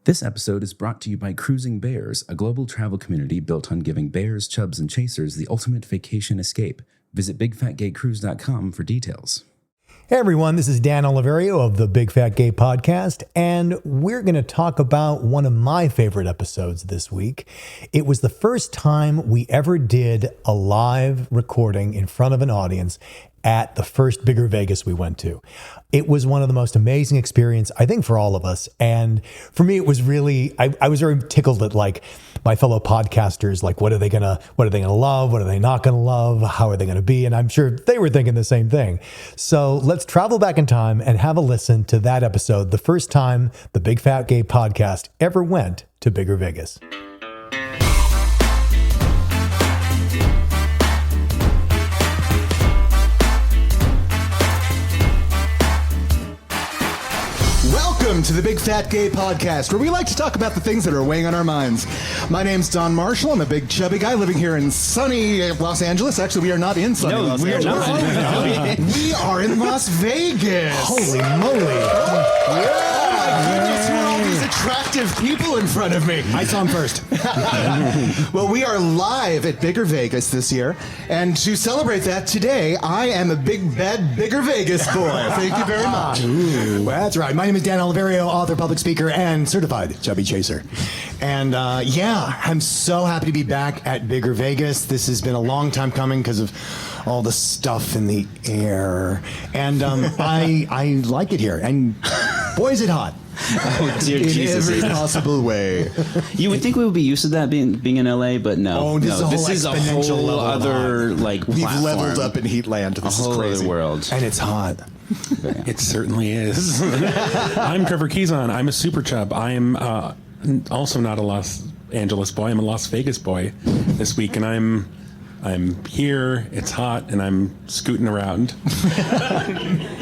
This episode is brought to you by Cruising Bears, a global travel community built on giving bears, chubs, and chasers the ultimate vacation escape. Visit bigfatgaycruise.com for details. Hey everyone, this is Dan Oliverio of the Big Fat Gay Podcast, and we're going to talk about one of my favorite episodes this week. It was the first time we ever did a live recording in front of an audience at the first BiggerVegas we went to. It was one of the most amazing experiences, I think, for all of us. And for me, it was really, I was very tickled at like my fellow podcasters, like what are they gonna love? What are they not gonna love? How are they gonna be? And I'm sure they were thinking the same thing. So let's travel back in time and have a listen to that episode, the first time the Big Fat Gay Podcast ever went to BiggerVegas. Welcome to the Big Fat Gay Podcast, where we like to talk about the things that are weighing on our minds. My name's Don Marshall. I'm a big chubby guy living here in sunny Los Angeles. Actually, we are not in sunny Los Angeles. We are in Las Vegas. Holy moly. Oh my goodness, who are all these attractive people in front of me? I saw him first. Well, we are live at BiggerVegas this year, and to celebrate that, today I am a big, bad BiggerVegas boy. Thank you very much. Ooh, well, that's right. My name is Dan Oliverio, author, public speaker, and certified chubby chaser. And I'm so happy to be back at BiggerVegas. This has been a long time coming because of all the stuff in the air. And I like it here. And boy, is it hot. Oh, dear In Jesus. every possible way. You would think we would be used to that being in LA, but no. Oh, this is a exponential whole level of other hot. platform. We've leveled up in Heatland. A This is whole crazy. other world. And it's hot. It certainly is. I'm Trevor Keyson. I'm a super chub. I am also not a Los Angeles boy. I'm a Las Vegas boy this week, and I'm here, it's hot, and I'm scooting around.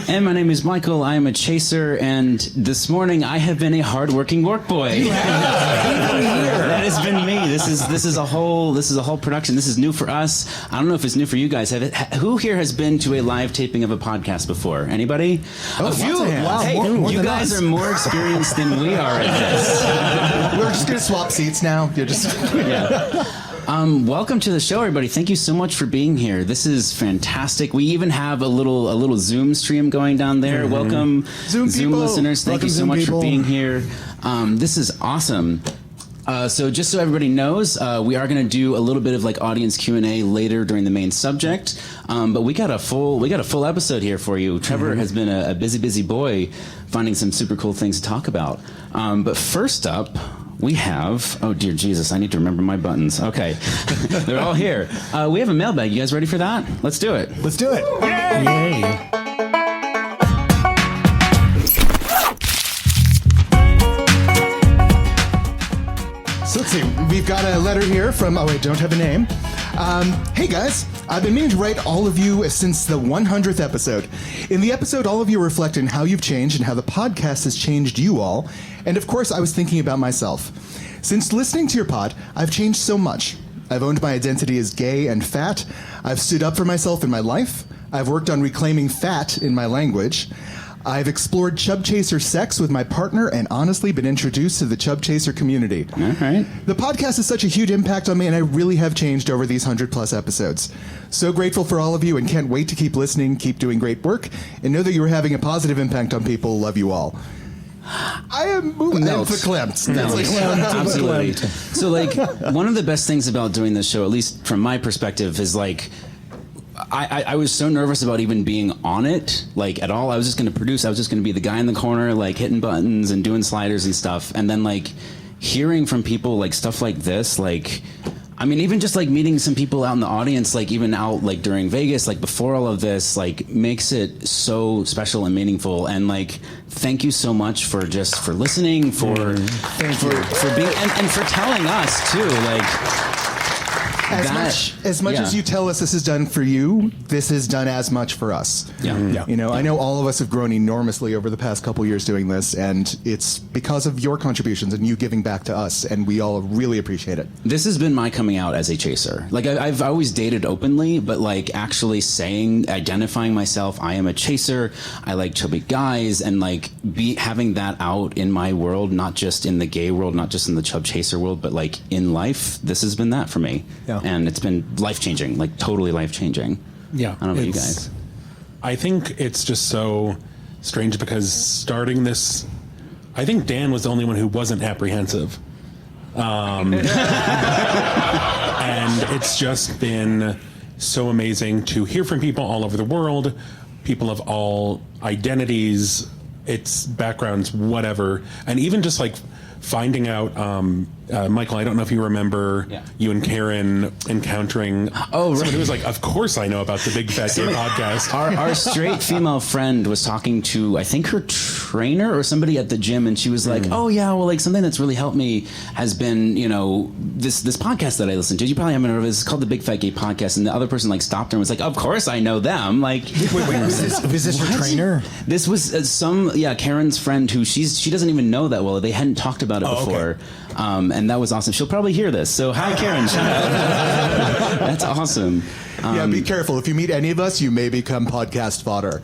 And my name is Michael. I am a chaser, and this morning I have been a hardworking work boy. That has been me. This is a whole production. This is new for us. I don't know if it's new for you guys. Who here has been to a live taping of a podcast before? Anybody? A few. Wow, hey, more you than guys us. are more experienced than we are at this. We're just going to swap seats now. You're just... Yeah. Welcome to the show, everybody. Thank you so much for being here. This is fantastic. We even have a little Zoom stream going down there. Mm-hmm. Welcome, Zoom people. listeners. Thank Welcome, you so Zoom much people. for being here. This is awesome. So just so everybody knows, we are going to do a little bit of like audience Q&A later during the main subject. But we got a full episode here for you. Trevor has been a busy boy finding some super cool things to talk about. But first up, we have, oh dear Jesus, I need to remember my buttons. Okay, they're all here. We have a mailbag. You guys ready for that? Let's do it. Let's do it. Yay! So let's see. We've got a letter here from, don't have a name. Hey guys, I've been meaning to write all of you since the 100th episode. In the episode, all of you reflect on how you've changed and how the podcast has changed you all. And of course, I was thinking about myself. Since listening to your pod, I've changed so much. I've owned my identity as gay and fat. I've stood up for myself in my life. I've worked on reclaiming fat in my language. I've explored chub chaser sex with my partner and honestly been introduced to the chub chaser community. All right. The podcast has such a huge impact on me, and I really have changed over these 100+ episodes. So grateful for all of you and can't wait to keep listening, keep doing great work, and know that you are having a positive impact on people. Love you all. I am verklempt. Absolutely. So, like, one of the best things about doing this show, at least from my perspective, is like, I was so nervous about even being on it, like, at all. I was just going to produce. I was just going to be the guy in the corner, like, hitting buttons and doing sliders and stuff. And then, like, hearing from people, like, stuff like this, like, I mean, even just, like, meeting some people out in the audience, like, even out, like, during Vegas, like, before all of this, like, makes it so special and meaningful. And, like, thank you so much for listening, for being, and for telling us, too, like... As much as you tell us this is done for you, this is done as much for us. Yeah. You know, I know all of us have grown enormously over the past couple years doing this, and it's because of your contributions and you giving back to us, and we all really appreciate it. This has been my coming out as a chaser. Like, I've always dated openly, but like actually identifying myself, I am a chaser, I like chubby guys, and like having that out in my world, not just in the gay world, not just in the chub chaser world, but like in life, this has been that for me. Yeah. And it's been life-changing, like totally life-changing. Yeah. I don't know about you guys. I think it's just so strange because starting this, I think Dan was the only one who wasn't apprehensive. And it's just been so amazing to hear from people all over the world, people of all identities, its backgrounds, whatever. And even just like finding out, Michael, I don't know if you remember you and Karen encountering someone who was like, of course I know about the Big Fat Gay podcast. Our straight female friend was talking to, I think, her trainer or somebody at the gym, and she was like, oh yeah, well, like something that's really helped me has been, you know, this podcast that I listen to. You probably haven't heard of it. It's called the Big Fat Gay Podcast. And the other person like stopped her and was like, of course I know them. Like, Wait, was this your trainer? This was Karen's friend who she doesn't even know that well. They hadn't talked about it before. Okay. And that was awesome. She'll probably hear this. So hi, Karen. That's awesome. Yeah, be careful. If you meet any of us, you may become podcast fodder.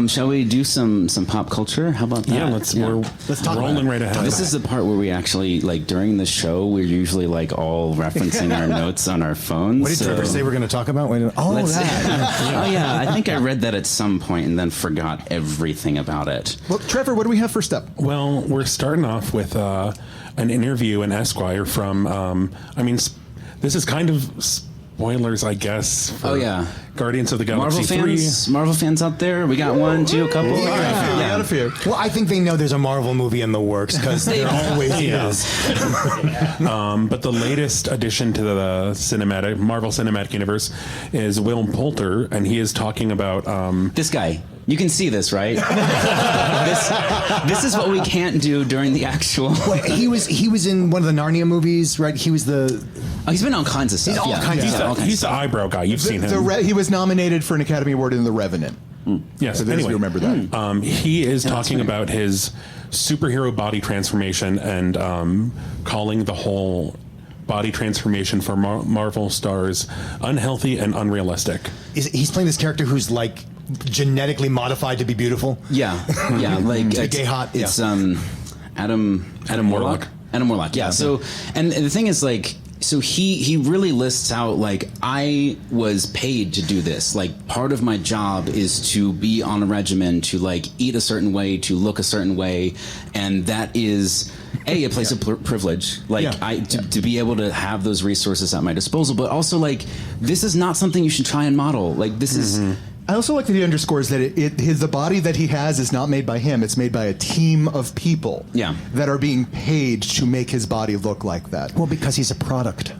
Shall we do some pop culture? How about that? Yeah, let's talk rolling right ahead. This is the part where we actually, like, during the show, we're usually like all referencing our notes on our phones. What did Trevor say we're going to talk about? that. Oh yeah, I think I read that at some point and then forgot everything about it. Well, Trevor, what do we have first up? Well, we're starting off with an interview in Esquire from, this is kind of spoilers, I guess, for Guardians of the Galaxy 3. Marvel fans out there? We got one, two, a couple? We got a few. Well, I think they know there's a Marvel movie in the works because there always is. But the latest addition to the Marvel Cinematic Universe is Will Poulter, and he is talking about... this guy. You can see this, right? this is what we can't do during the actual... Wait, he was in one of the Narnia movies, right? He was the... Oh, he's been on all kinds of stuff. He's all kinds of stuff. He's the eyebrow guy. You've seen him. He was nominated for an Academy Award in The Revenant. Yes, so anyway, you remember that. He is talking about his superhero body transformation and calling the whole body transformation for Marvel stars unhealthy and unrealistic. He's playing this character who's like genetically modified to be beautiful. Yeah, like to gay hot. It's Adam Warlock. Adam Warlock. Yeah. So, and the thing is, like, so he really lists out, like, I was paid to do this. Like, part of my job is to be on a regimen, to like eat a certain way, to look a certain way, and that is a place of privilege. Like, to be able to have those resources at my disposal, but also like this is not something you should try and model. Like, this is. I also like that he underscores that the body that he has is not made by him. It's made by a team of people that are being paid to make his body look like that. Well, because he's a product.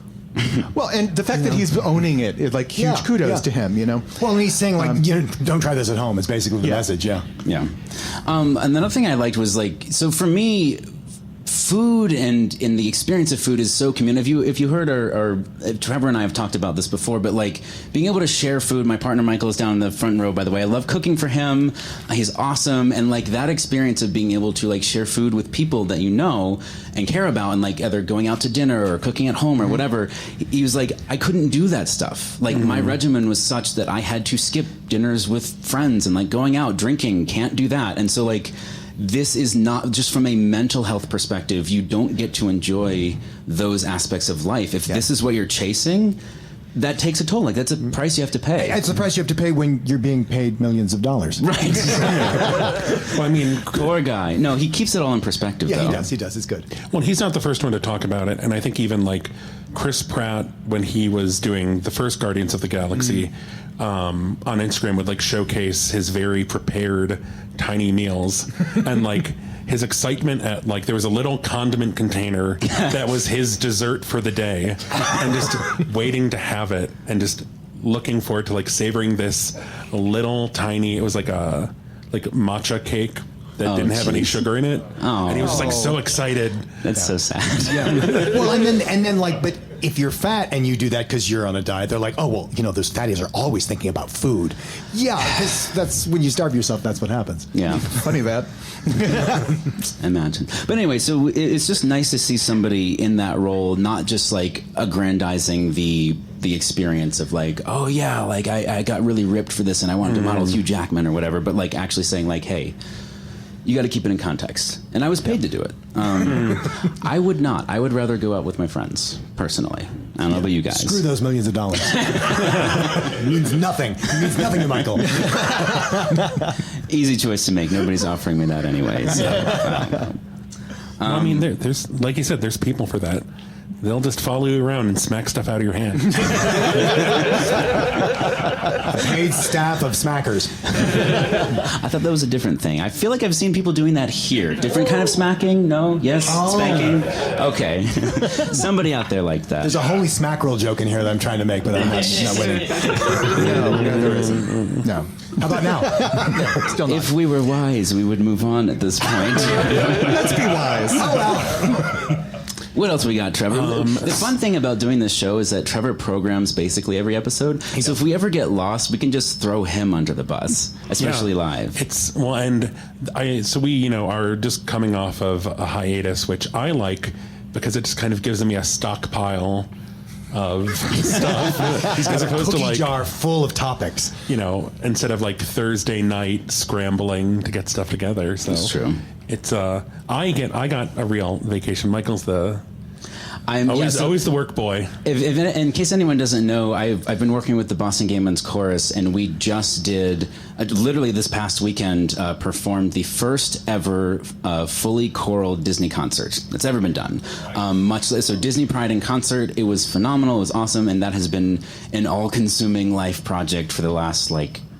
Well, and the fact that he's owning it, like, huge kudos to him, you know? Well, and he's saying, like, don't try this at home. It's basically the message, Yeah. And another thing I liked was, like, so for me, food and in the experience of food is so communal. If you heard our Trevor and I have talked about this before, but like being able to share food. My partner Michael is down in the front row, by the way. I love cooking for him. He's awesome, and like that experience of being able to like share food with people that you know and care about, and like either going out to dinner or cooking at home or whatever. He was like, I couldn't do that stuff. Like my regimen was such that I had to skip dinners with friends and like going out drinking. Can't do that, and so like. This is not just from a mental health perspective. You don't get to enjoy those aspects of life. If this is what you're chasing, that takes a toll. Like, that's a price you have to pay. It's the price you have to pay when you're being paid millions of dollars. Right. Well, I mean, poor guy. No, he keeps it all in perspective, though. He does. It's good. Well, he's not the first one to talk about it. And I think even, like, Chris Pratt, when he was doing the first Guardians of the Galaxy, on Instagram would, like, showcase his very prepared tiny meals. And, like, his excitement at, like, there was a little condiment container that was his dessert for the day, and just waiting to have it, and just looking forward to like savoring this little tiny. It was like a matcha cake that didn't have any geez. sugar in it. Oh. And he was just like so excited. That's so sad. Well, and then like, but if you're fat and you do that because you're on a diet, they're like, oh, well, those fatties are always thinking about food. Yeah, because that's when you starve yourself, that's what happens. Yeah. Funny that. Imagine. But anyway, so it's just nice to see somebody in that role, not just like aggrandizing the experience of like, oh yeah, like I got really ripped for this and I wanted to model Hugh Jackman or whatever, but like actually saying like, hey, you got to keep it in context. And I was paid to do it. I would not. I would rather go out with my friends, personally. I don't know about you guys. Screw those millions of dollars. It means nothing. It means nothing to Michael. Easy choice to make. Nobody's offering me that anyway. So, I mean, there's like you said, there's people for that. They'll just follow you around and smack stuff out of your hand. A paid staff of smackers. I thought that was a different thing. I feel like I've seen people doing that here. Different kind of smacking? No? Yes? Spanking? Okay. Somebody out there like that. There's a holy smackerel joke in here that I'm trying to make, but I'm not winning. No, there isn't. No. How about now? Still not. If we were wise, we would move on at this point. Let's be wise. Oh, well. What else we got, Trevor? The fun thing about doing this show is that Trevor programs basically every episode. So if we ever get lost, we can just throw him under the bus, especially live. It's so we are just coming off of a hiatus, which I like because it just kind of gives me a stockpile of stuff. He's got a opposed to cookie like jar full of topics. Instead of like Thursday night scrambling to get stuff together. So That's true. It's I got a real vacation. Michael's always the work boy. If in case anyone doesn't know, I've been working with the Boston Gay Men's Chorus, and we just did literally this past weekend performed the first ever fully choral Disney concert that's ever been done. So Disney Pride in concert. It was phenomenal. It was awesome, and that has been an all-consuming life project for the last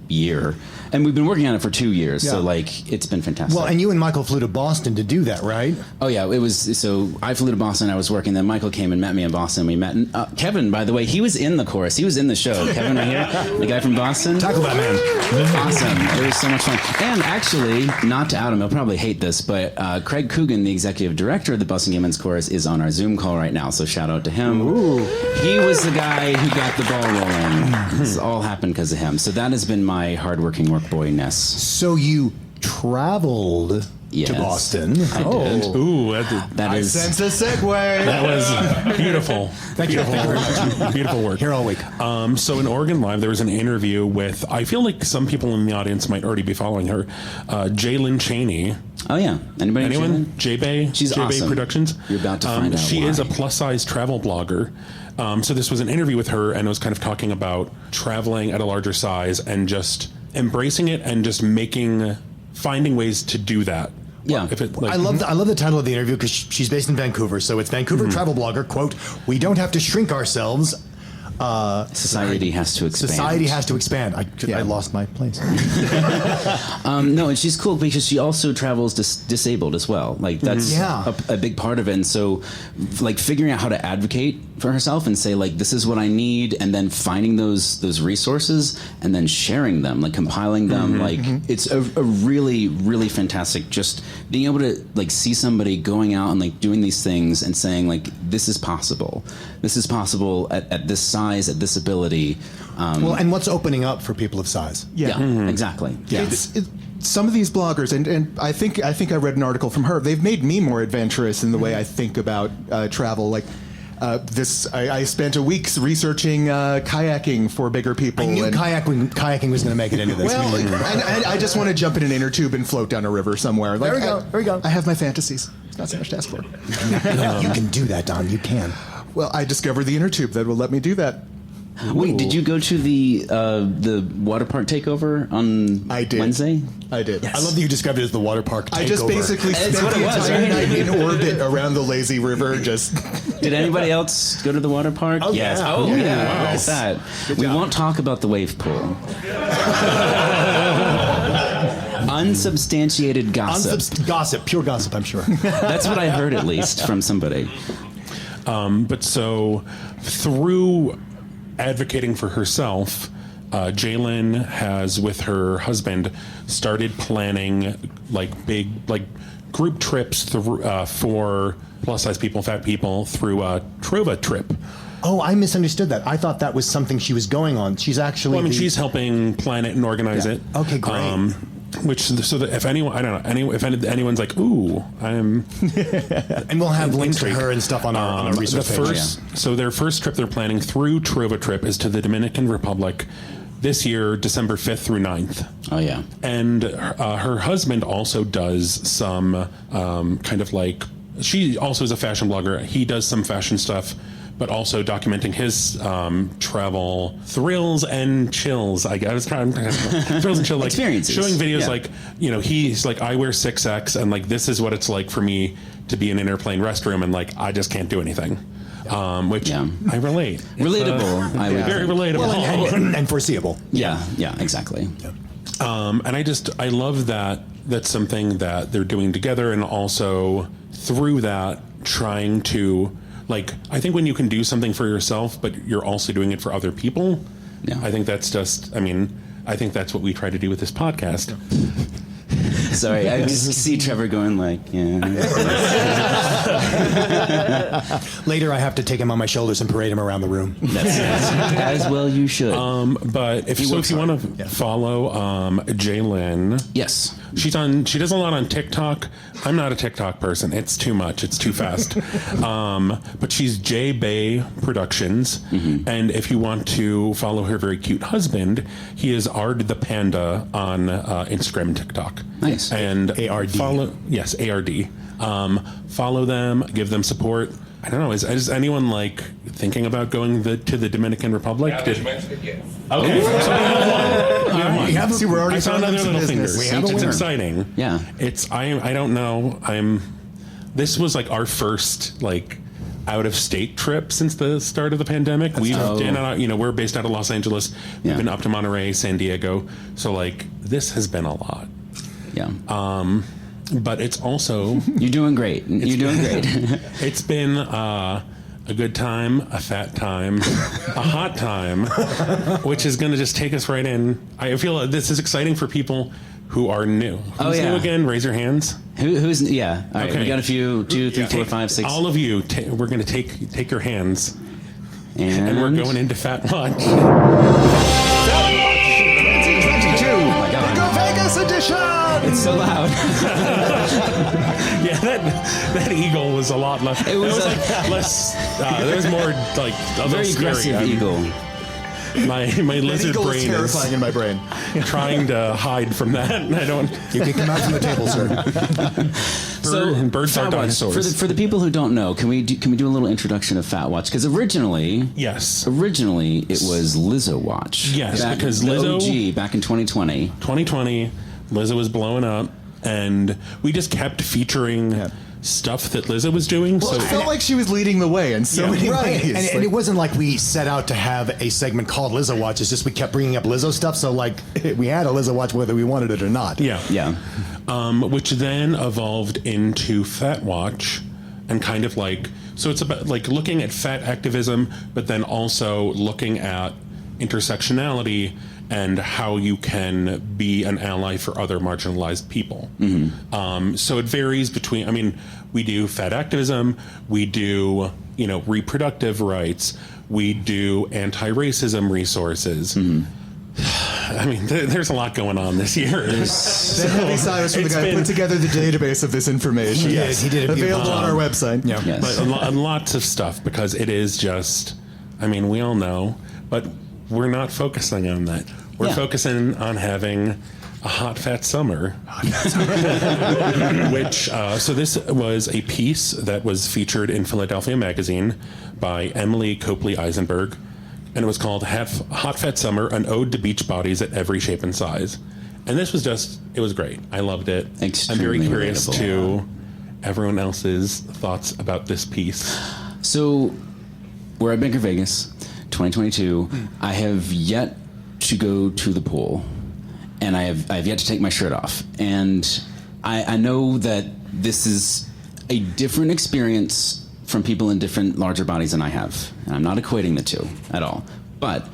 year. And we've been working on it for 2 years, so it's been fantastic. Well, and you and Michael flew to Boston to do that, right? Oh yeah, it was. So I flew to Boston. I was working. Then Michael came and met me in Boston. We met. Kevin, by the way, he was in the chorus. He was in the show. Kevin, right here, the guy from Boston. Tackle that man. Awesome. It was so much fun. And actually, not to out him, he'll probably hate this, but Craig Coogan, the executive director of the Boston Gay Men's Chorus, is on our Zoom call right now. So shout out to him. Ooh. He was the guy who got the ball rolling. This all happened because of him. So that has been my hardworking work boyness. So you traveled to Boston. I did. Ooh, That is. Sense a segue. that was beautiful. Thank you very much. Beautiful work. Here all week. So in Oregon Live, there was an interview with, I feel like some people in the audience might already be following her, Jalen Chaney. Oh yeah. Anyone? J-Bay? She's J-Bay awesome. Productions? You're about to find out She why. is a plus-size travel blogger. So this was an interview with her, and it was kind of talking about traveling at a larger size and just embracing it and just finding ways to do that. Yeah. I love the title of the interview because she's based in Vancouver. So it's Vancouver travel blogger, quote, "We don't have to shrink ourselves. Society has to expand. Society has to expand." I lost my place. No, and she's cool because she also travels disabled as well. That's a big part of it. And so, figuring out how to advocate for herself and say, this is what I need, and then finding those resources and then sharing them, compiling them. It's a really, really fantastic. Just being able to see somebody going out and doing these things and saying this is possible. This is possible at this size, at this ability. Well, and what's opening up for people of size? Yeah, exactly. Yeah. Some of these bloggers, and I think I read an article from her. They've made me more adventurous in the way I think about travel. I spent a week researching kayaking for bigger people. I knew kayaking was going to make it into this. Well, and I just want to jump in an inner tube and float down a river somewhere. There we go. I have my fantasies. It's not so much to ask for. You can do that, Don. You can. Well, I discovered the inner tube that will let me do that. Wait, did you go to the water park takeover on Wednesday? I did. I love that you described it as the water park takeover. I just basically spent what the it was, entire right? night in orbit around the lazy river. Just Did anybody else go to the water park? Oh, yes. yeah. Oh, Yeah. yeah. Look at that. We won't talk about the wave pool. Unsubstantiated gossip. Gossip, pure gossip, I'm sure. That's what I heard, at least, from somebody. But so through advocating for herself, Jalen has, with her husband, started planning like big group trips for plus size people, fat people through a Trova trip. Oh, I misunderstood that. I thought that was something she was going on. She's actually. Well, I mean, she's helping plan it and organize it. Okay, great. So that if anyone, I don't know, if anyone's like, ooh, I'm, and we'll have links to her and stuff on our research page. So their first trip they're planning through Trova Trip is to the Dominican Republic this year, December 5th through 9th. Oh, yeah. And her husband also does some kind of like, she also is a fashion blogger. He does some fashion stuff, but also documenting his travel thrills and chills. I was trying thrills and chills, like experiences, showing videos, like, you know, he's like, I wear 6X, and like this is what it's like for me to be in an airplane restroom, and like I just can't do anything. Which I relate. Relatable. I would very relatable. Well, and foreseeable. Yeah, exactly. And I love that that's something that they're doing together, and also through that trying to, like, I think when you can do something for yourself, but you're also doing it for other people, I think that's just, I think that's what we try to do with this podcast. Sorry, I just see Trevor going like, Later, I have to take him on my shoulders and parade him around the room. As well you should. But if you want to follow Jalen, yes, she does a lot on TikTok. I'm not a TikTok person. It's too much. It's too fast. But she's J Bay Productions, and if you want to follow her very cute husband, he is Ard the Panda on Instagram and TikTok. Nice. And ARD. Yes, ARD. Follow them, give them support. I don't know. Is anyone like thinking about going to the Dominican Republic? Okay. See, we're already I saw another some little finger. business. It's exciting. Yeah. It's I don't know. This was like our first like out of state trip since the start of the pandemic. We're based out of Los Angeles. We've been up to Monterey, San Diego. So like this has been a lot. Yeah. But it's also You're doing great. it's been a good time, a fat time, a hot time, which is going to just take us right in. I feel like this is exciting for people who are new. Who's new again? Raise your hands. Who's All right. Okay. We got a few. 2, 3, 4, 5, 6. All of you. We're going to take your hands, and we're going into Fat Watch. BiggerVegas edition. It's so loud. Yeah, that eagle was a lot less. It was like less. There was more like a very little aggressive scary. eagle. My lizard Eagle brain is terrifying in my brain. trying to hide from that. I don't. You can come out from the table, sir. Birds are Fat Watch, dinosaurs. for the people who don't know, can we do a little introduction of Fat Watch? Because originally it was Lizzo Watch. Yes, because the Lizzo OG back in 2020. 2020, Lizzo was blowing up, and we just kept featuring stuff that Lizzo was doing. Well, it felt like she was leading the way in so many ways. And it wasn't like we set out to have a segment called Lizzo Watch. It's just we kept bringing up Lizzo stuff. So like we had a Lizzo Watch whether we wanted it or not. Yeah. Which then evolved into Fat Watch, and kind of like, so it's about like looking at fat activism, but then also looking at intersectionality and how you can be an ally for other marginalized people. So it varies between, we do fat activism, we do, reproductive rights, we do anti-racism resources. There's a lot going on this year. Heavy Cyrus from the guy who put together the database of this information. He did. Available on our website. Yeah. Yes. But lots of stuff, because it is just, we all know, but we're not focusing on that. We're focusing on having a hot, fat summer. Which, so this was a piece that was featured in Philadelphia Magazine by Emily Copley Eisenberg, and it was called Hot, Fat Summer, an ode to beach bodies at every shape and size. And this was it was great. I loved it. I'm very curious to everyone else's thoughts about this piece. So we're at BiggerVegas 2022. I have yet to go to the pool, and I have yet to take my shirt off. And I know that this is a different experience from people in different larger bodies than I have. And I'm not equating the two at all. But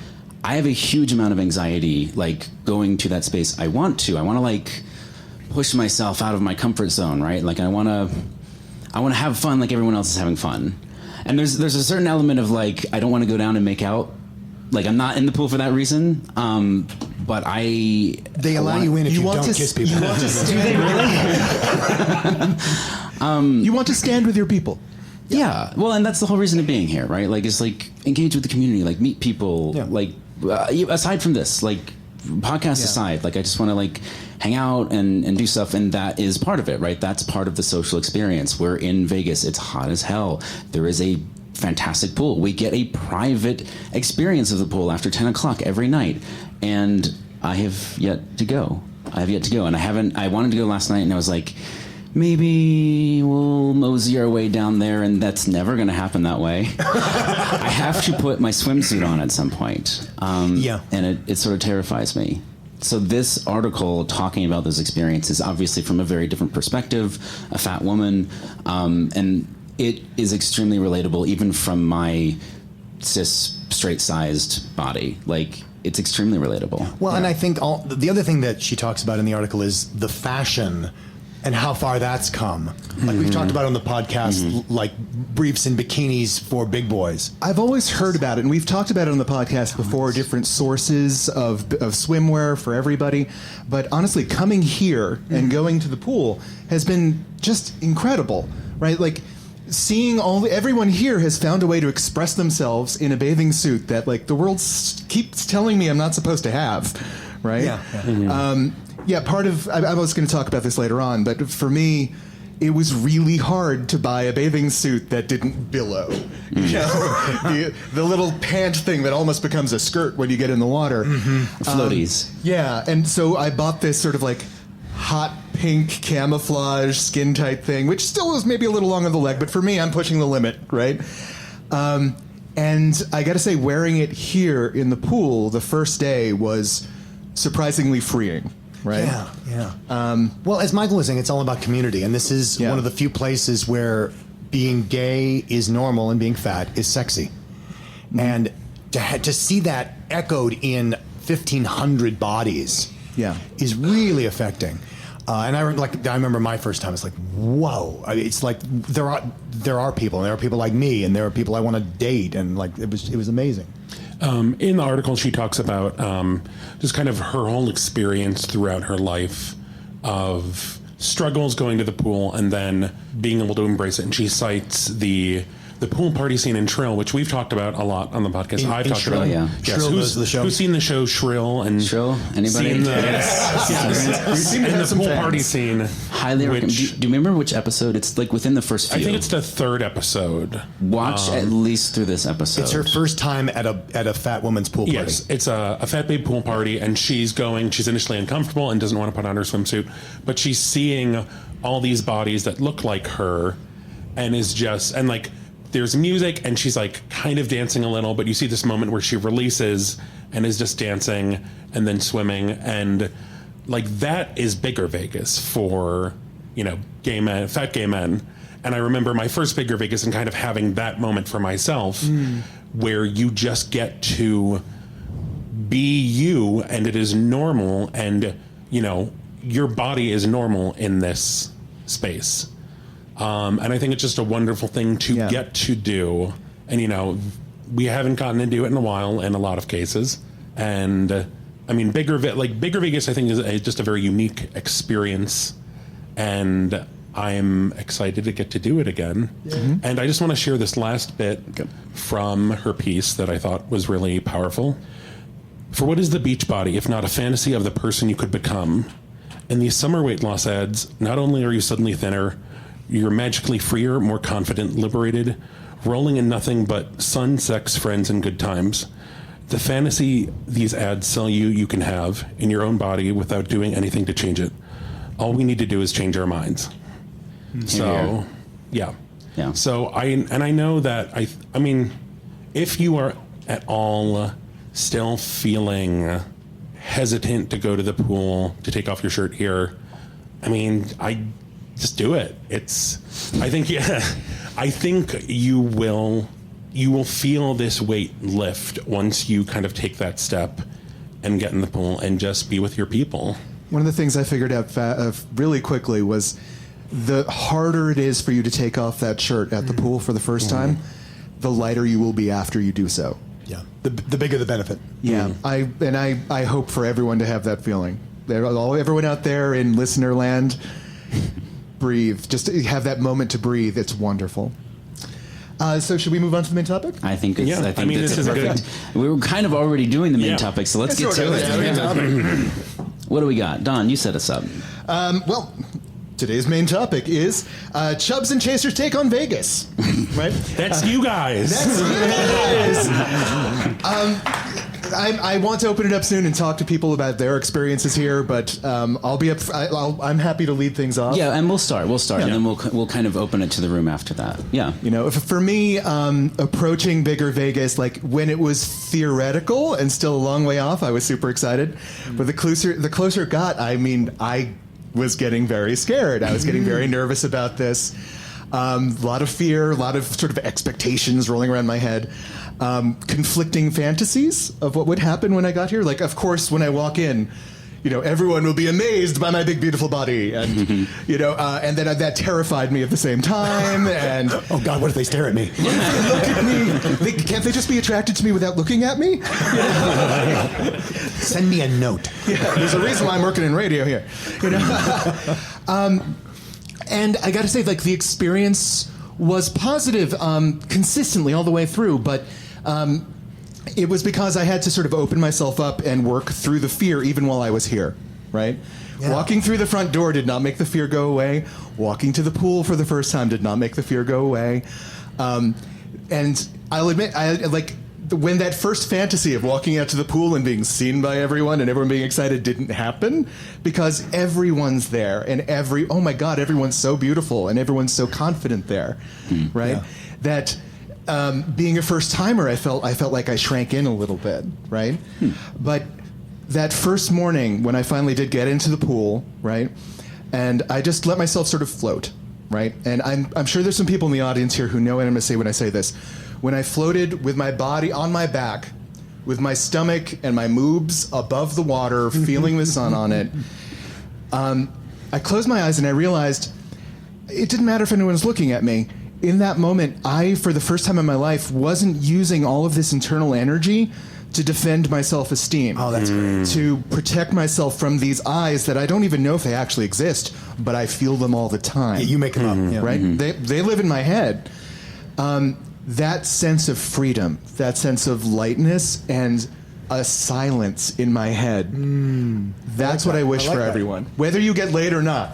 I have a huge amount of anxiety, like going to that space. I want to like push myself out of my comfort zone, right? Like I want to have fun like everyone else is having fun. And there's a certain element of like, I don't want to go down and make out. Like I'm not in the pool for that reason. But they allow you in if you don't kiss people. You want to stand, you want to stand with your people. Yeah. Well, and that's the whole reason of being here, right? Like, it's like engage with the community, like meet people. Yeah. Like, aside from this, like podcast aside, like I just want to like hang out and do stuff, and that is part of it, right? That's part of the social experience. We're in Vegas. It's hot as hell. There is a fantastic pool. We get a private experience of the pool after 10 o'clock every night, and I have yet to go. And I wanted to go last night, and I was like, maybe we'll mosey our way down there, and that's never going to happen that way. I have to put my swimsuit on at some point. And it sort of terrifies me. So this article talking about those experiences, obviously from a very different perspective, a fat woman, and it is extremely relatable even from my cis straight-sized body. Like, it's extremely relatable. Well, and I think the other thing that she talks about in the article is the fashion and how far that's come. Like we've talked about on the podcast, like briefs and bikinis for big boys. I've always heard about it, and we've talked about it on the podcast before, different sources of swimwear for everybody. But honestly, coming here and going to the pool has been just incredible, right? Like, seeing everyone here has found a way to express themselves in a bathing suit that, like, the world keeps telling me I'm not supposed to have, right? Part of I was going to talk about this later on, but for me, it was really hard to buy a bathing suit that didn't billow. You know, the little pant thing that almost becomes a skirt when you get in the water. Floaties. And so I bought this sort of like hot pink camouflage skin tight thing, which still is maybe a little long on the leg, but for me, I'm pushing the limit, right? And I got to say, wearing it here in the pool the first day was surprisingly freeing. Right? Well, as Michael was saying, it's all about community, and this is one of the few places where being gay is normal and being fat is sexy. And to see that echoed in 1,500 bodies is really affecting. And I remember my first time. It's like, whoa! I mean, it's like there are people, and there are people like me, and there are people I want to date, and like it was amazing. In the article, she talks about just kind of her whole experience throughout her life of struggles going to the pool and then being able to embrace it. And she cites the pool party scene in Shrill, which we've talked about a lot on the podcast. I've talked Shrill, about. Yeah. Yes, Shrill the show. Who's seen the show Shrill? And Shrill? Anybody? Seen the, have some pool fans. party scene. Highly recommend. Do you remember which episode? It's like within the first few. I think it's the third episode. Watch at least through this episode. It's her first time at a fat woman's pool party. Yes, it's a fat babe pool party, and she's initially uncomfortable and doesn't want to put on her swimsuit, but she's seeing all these bodies that look like her, and there's music, and she's like kind of dancing a little, but you see this moment where she releases and is just dancing and then swimming, and like that is BiggerVegas for, gay men, fat gay men. And I remember my first BiggerVegas and kind of having that moment for myself where you just get to be you, and it is normal, and your body is normal in this space. And I think it's just a wonderful thing to get to do. And, we haven't gotten to do it in a while in a lot of cases. And, I mean, BiggerVegas, I think, is just a very unique experience. And I'm excited to get to do it again. And I just want to share this last bit from her piece that I thought was really powerful. For what is the beach body, if not a fantasy of the person you could become? In these summer weight loss ads, not only are you suddenly thinner, you're magically freer, more confident, liberated, rolling in nothing but sun, sex, friends, and good times. The fantasy these ads sell you can have in your own body without doing anything to change it. All we need to do is change our minds. So, yeah. So I know that I mean, if you are at all still feeling hesitant to go to the pool, to take off your shirt here, I mean, just do it. I think you will you will feel this weight lift once you kind of take that step and get in the pool and just be with your people. One of the things I figured out really quickly was the harder it is for you to take off that shirt at the pool for the first time, the lighter you will be after you do so. Yeah, the bigger the benefit. Yeah, I hope for everyone to have that feeling. Everyone out there in listener land, breathe. Just have that moment to breathe. It's wonderful. So should we move on to the main topic? I think it's, Yeah, I think I mean, that's this is a perfect. We were kind of already doing the main Yeah. topic, so let's get Sort to of, it. yeah. What do we got? Don, you set us up. Well, today's main topic is Chubs and Chasers take on Vegas. Right? That's you guys. I want to open it up soon and talk to people about their experiences here, but I'll be up. I'm happy to lead things off. Yeah, and we'll start, and then we'll kind of open it to the room after that. Yeah. You know, for me, approaching BiggerVegas, like when it was theoretical and still a long way off, I was super excited. But the closer it got, I mean, I was getting very scared. I was getting very nervous about this. A lot of fear, a lot of sort of expectations rolling around my head. Conflicting fantasies of what would happen when I got here. Like, of course, when I walk in, you know, everyone will be amazed by my big, beautiful body. And, you know, and then that terrified me at the same time. And Oh, God, what if they stare at me? look at me. Can't they just be attracted to me without looking at me? Send me a note. Yeah, there's a reason why I'm working in radio here. You know? And I got to say, like, the experience was positive consistently all the way through, but it was because I had to sort of open myself up and work through the fear even while I was here, right? Yeah. Walking through the front door did not make the fear go away. Walking to the pool for the first time did not make the fear go away. And I'll admit, when that first fantasy of walking out to the pool and being seen by everyone and everyone being excited didn't happen, because everyone's there and oh my God, everyone's so beautiful and everyone's so confident there, right? Yeah. That being a first timer, I felt like I shrank in a little bit, right? But that first morning when I finally did get into the pool, right, and I just let myself sort of float, right? And I'm sure there's some people in the audience here who know what I'm going to say when I say this. When I floated with my body on my back, with my stomach and my moobs above the water, feeling the sun on it, I closed my eyes and I realized it didn't matter if anyone was looking at me. In that moment, I, for the first time in my life, wasn't using all of this internal energy to defend my self-esteem. Oh, that's great. To protect myself from these eyes that I don't even know if they actually exist, but I feel them all the time. Yeah, you make them up. Yeah. Right? They live in my head. That sense of freedom, that sense of lightness, and a silence in my head. That's what I wish for everyone. Whether you get laid or not.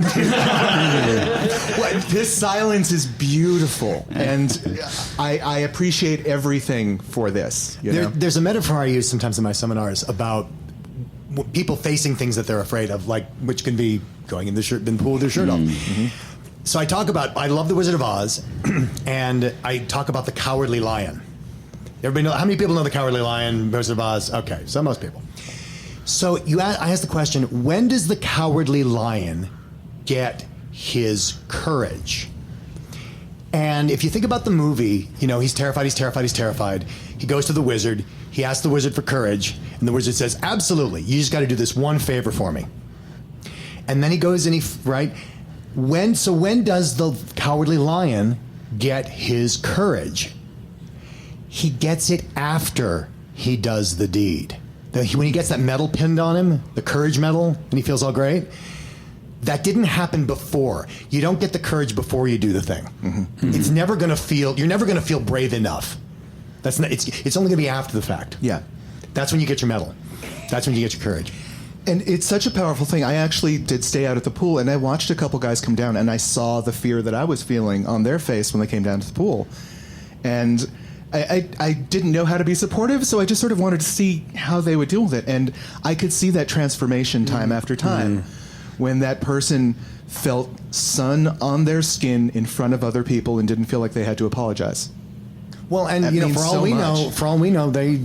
This silence is beautiful, and I appreciate everything for this. You know? There's a metaphor I use sometimes in my seminars about people facing things that they're afraid of, like which can be going in the pool with their shirt off. So I love The Wizard of Oz, and I talk about the Cowardly Lion. Everybody know, how many people know the Cowardly Lion, Wizard of Oz? Okay, so most people. So I asked the question, when does the Cowardly Lion get his courage? And if you think about the movie, you know, he's terrified. He goes to the wizard. He asks the wizard for courage, and the wizard says, absolutely, you just got to do this one favor for me. And then he goes and when does the Cowardly Lion get his courage? He gets it after he does the deed. When he gets that medal pinned on him, the courage medal, and he feels all great, that didn't happen before. You don't get the courage before you do the thing. It's never going to feel, you're never going to feel brave enough. It's only going to be after the fact. Yeah. That's when you get your medal. That's when you get your courage. And it's such a powerful thing. I actually did stay out at the pool, and I watched a couple guys come down, and I saw the fear that I was feeling on their face when they came down to the pool. And I didn't know how to be supportive, so I just sort of wanted to see how they would deal with it. And I could see that transformation time after time when that person felt sun on their skin in front of other people and didn't feel like they had to apologize. Well, and That you know, means for all we know, they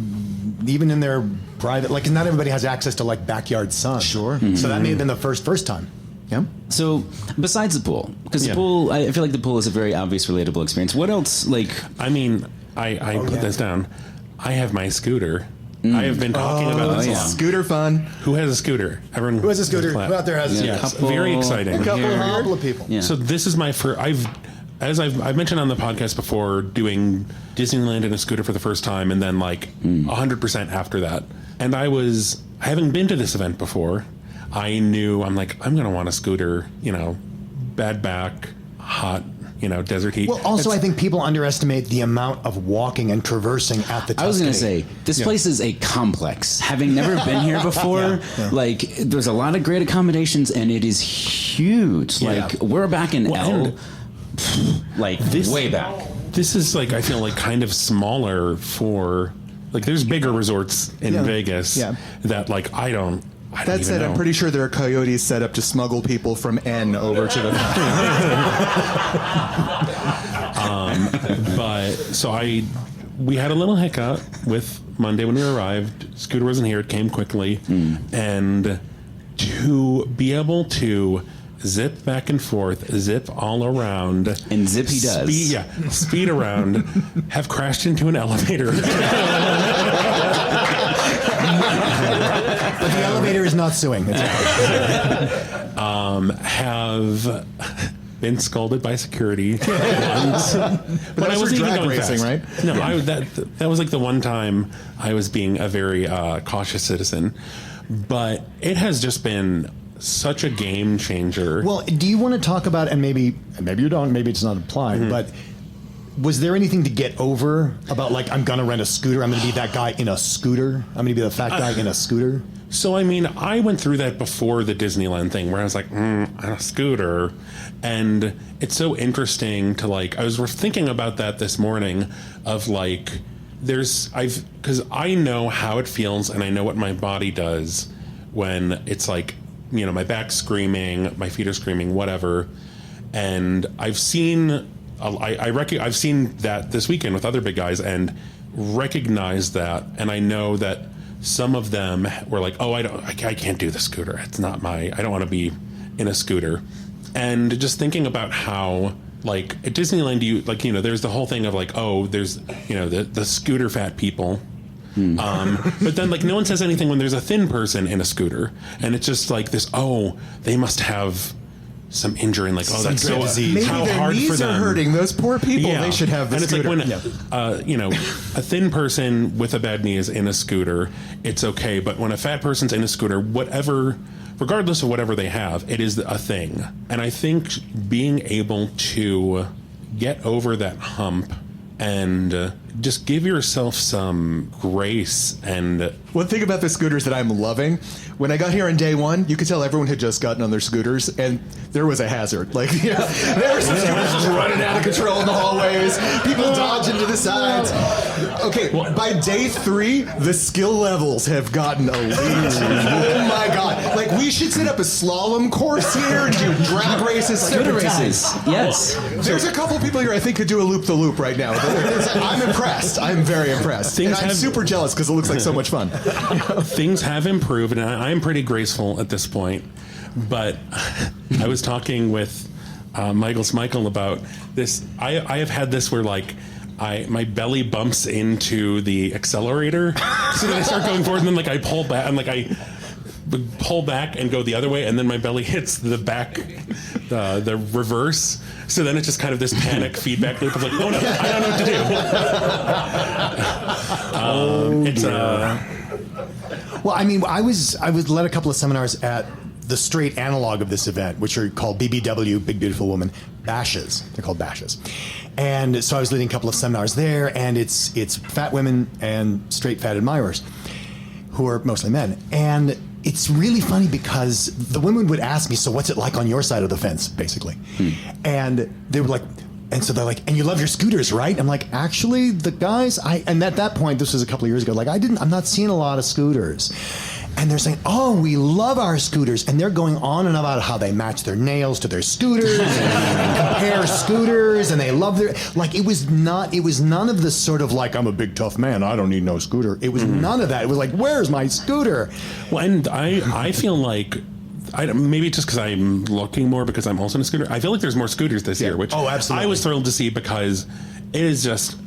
even in their private, like, not everybody has access to like backyard sun. Sure. So that may have been the first time. Yeah. So, besides the pool, because the pool, I feel like the pool is a very obvious, relatable experience. What else, like... I mean, I put this down. I have my scooter. I have been talking about this a lot. Scooter fun. Who has a scooter? Everyone. Who has a scooter? clap. Who out there has a Yes, couple- very exciting. A couple of people. Yeah. So this is my first. I've mentioned on the podcast before doing Disneyland in a scooter for the first time, and then like 100% after that. And having been to this event before, I knew I'm going to want a scooter. Bad back, hot. Desert heat. Well, also, I think people underestimate the amount of walking and traversing at the Tuscany. I was going to say, this place is a complex. Having never been here before, like, there's a lot of great accommodations, and it is huge. Like, we're back in way back. This is like, I feel like kind of smaller for, like, there's bigger resorts in Vegas that, like, I don't That said, know. I'm pretty sure there are coyotes set up to smuggle people from N over to the But so we had a little hiccup with Monday when we arrived. Scooter wasn't here; it came quickly, and to be able to zip back and forth, zip all around, And zip he does. speed around, have crashed into an elevator. But the elevator is not suing. It's Have been scolded by security. But that was for drag racing, right? No, that was like the one time I was being a very cautious citizen. But it has just been such a game changer. Well, do you want to talk about, and maybe you don't, maybe it's not applied, but was there anything to get over about, like, I'm going to rent a scooter, I'm going to be that guy in a scooter, I'm going to be the fat guy in a scooter? So, I mean, I went through that before the Disneyland thing where I was like, a scooter. And it's so interesting to, like, I was thinking about that this morning of, like, because I know how it feels and I know what my body does when it's like, my back's screaming, my feet are screaming, whatever. And I've seen I've seen that this weekend with other big guys and recognized that. And I know that some of them were like, oh, I can't do the scooter. It's not I don't want to be in a scooter. And just thinking about how, like, at Disneyland, there's the whole thing of like, oh, there's, the scooter fat people. But then, like, no one says anything when there's a thin person in a scooter. And it's just like this, oh, they must have some injury and, like, oh, that's so Maybe how their hard for knees them. are hurting. Those poor people, they should have the and scooter. It's like when, a thin person with a bad knee is in a scooter, it's okay. But when a fat person's in a scooter, regardless of whatever they have, it is a thing. And I think being able to get over that hump and just give yourself some grace. And one thing about the scooters that I'm loving, when I got here on day one, you could tell everyone had just gotten on their scooters, and there was a hazard. Like, there were some scooters just running out of control in the hallways, people dodging to the sides. Okay, by day 3, the skill levels have gotten elite. Oh my God. Like, we should set up a slalom course here and do drag races. Scooter races. Yes. There's a couple people here I think could do a loop-the-loop right now. I'm impressed. I'm very impressed. And I'm super jealous because it looks like so much fun. Things have improved, and I'm pretty graceful at this point. But I was talking with Michael about this. I have had this where, like, my belly bumps into the accelerator, so then I start going forward, and then, like, I pull back, and, like, I pull back and go the other way, and then my belly hits the back, the reverse. So then it's just kind of this panic feedback loop of like, oh no, I don't know what to do. Well, I mean, I was led a couple of seminars at the straight analog of this event, which are called BBW, Big Beautiful Woman, bashes. They're called bashes. And so I was leading a couple of seminars there, and it's fat women and straight fat admirers, who are mostly men. And it's really funny because the women would ask me, so what's it like on your side of the fence, basically? And they were like, and so they're like, and you love your scooters, right? I'm like, actually, the guys, and at that point, this was a couple of years ago, like, I'm not seeing a lot of scooters. And they're saying, oh, we love our scooters. And they're going on and about how they match their nails to their scooters and compare scooters, and they love their, like, it was none of this sort of like, I'm a big tough man, I don't need no scooter. It was none of that. It was like, where's my scooter? Well, and I feel like, maybe just because I'm looking more because I'm also in a scooter, I feel like there's more scooters this year, which absolutely. I was thrilled to see because it is just,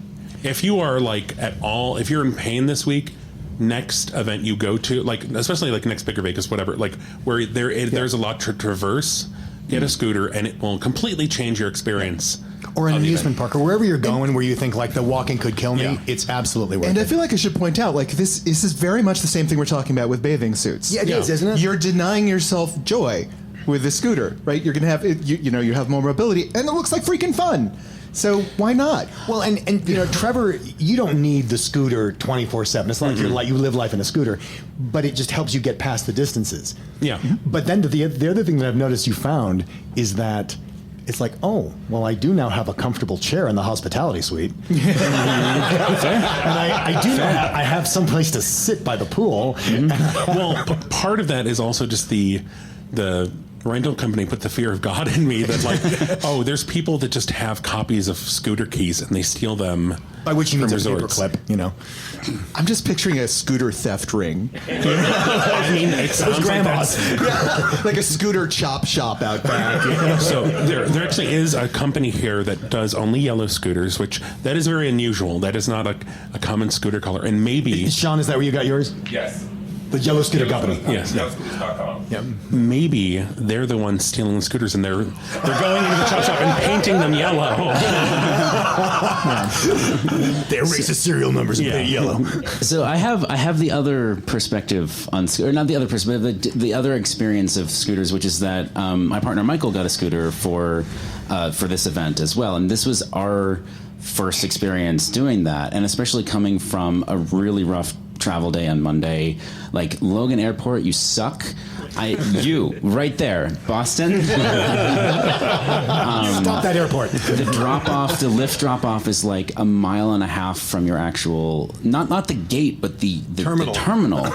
if you are like if you're in pain this week, next event you go to, like especially like next BiggerVegas, whatever, like where there's a lot to traverse, get a scooter and it will completely change your experience. Or an amusement park, or wherever you're going, where you think like the walking could kill me, it's absolutely worth it. And I feel like I should point out, like this is very much the same thing we're talking about with bathing suits. Yeah, it is, isn't it? You're denying yourself joy with the scooter, right? You're gonna have you have more mobility, and it looks like freaking fun. So why not? Well, and you know, Trevor, you don't need the scooter 24/7. It's not like you live life in a scooter, but it just helps you get past the distances. Yeah. But then the other thing that I've noticed you found is that it's like, oh, well, I do now have a comfortable chair in the hospitality suite. And I do know I have some place to sit by the pool. Well, part of that is also just the rental company put the fear of God in me that like, oh, there's people that just have copies of scooter keys and they steal them. By which you mean a resorts. paperclip, you know. I'm just picturing a scooter theft ring. I mean, it sounds grandmas. like that. Like a scooter chop shop out back. So there actually is a company here that does only yellow scooters, which that is very unusual. That is not a common scooter color. And maybe... Sean, is that where you got yours? Yes. The Yellow Scooter Company. Yes. Yellowscooters.com. Yeah. Maybe they're the ones stealing the scooters and they're going into the chop shop and painting them yellow. They erase the serial numbers and paint yellow. So I have the other perspective on or not the other perspective, the other experience of scooters, which is that my partner Michael got a scooter for this event as well, and this was our first experience doing that, and especially coming from a really rough travel day on Monday, like Logan Airport, you suck. You right there, Boston. Stop that airport. The lift drop off is like a mile and a half from your actual, not the gate, but the terminal.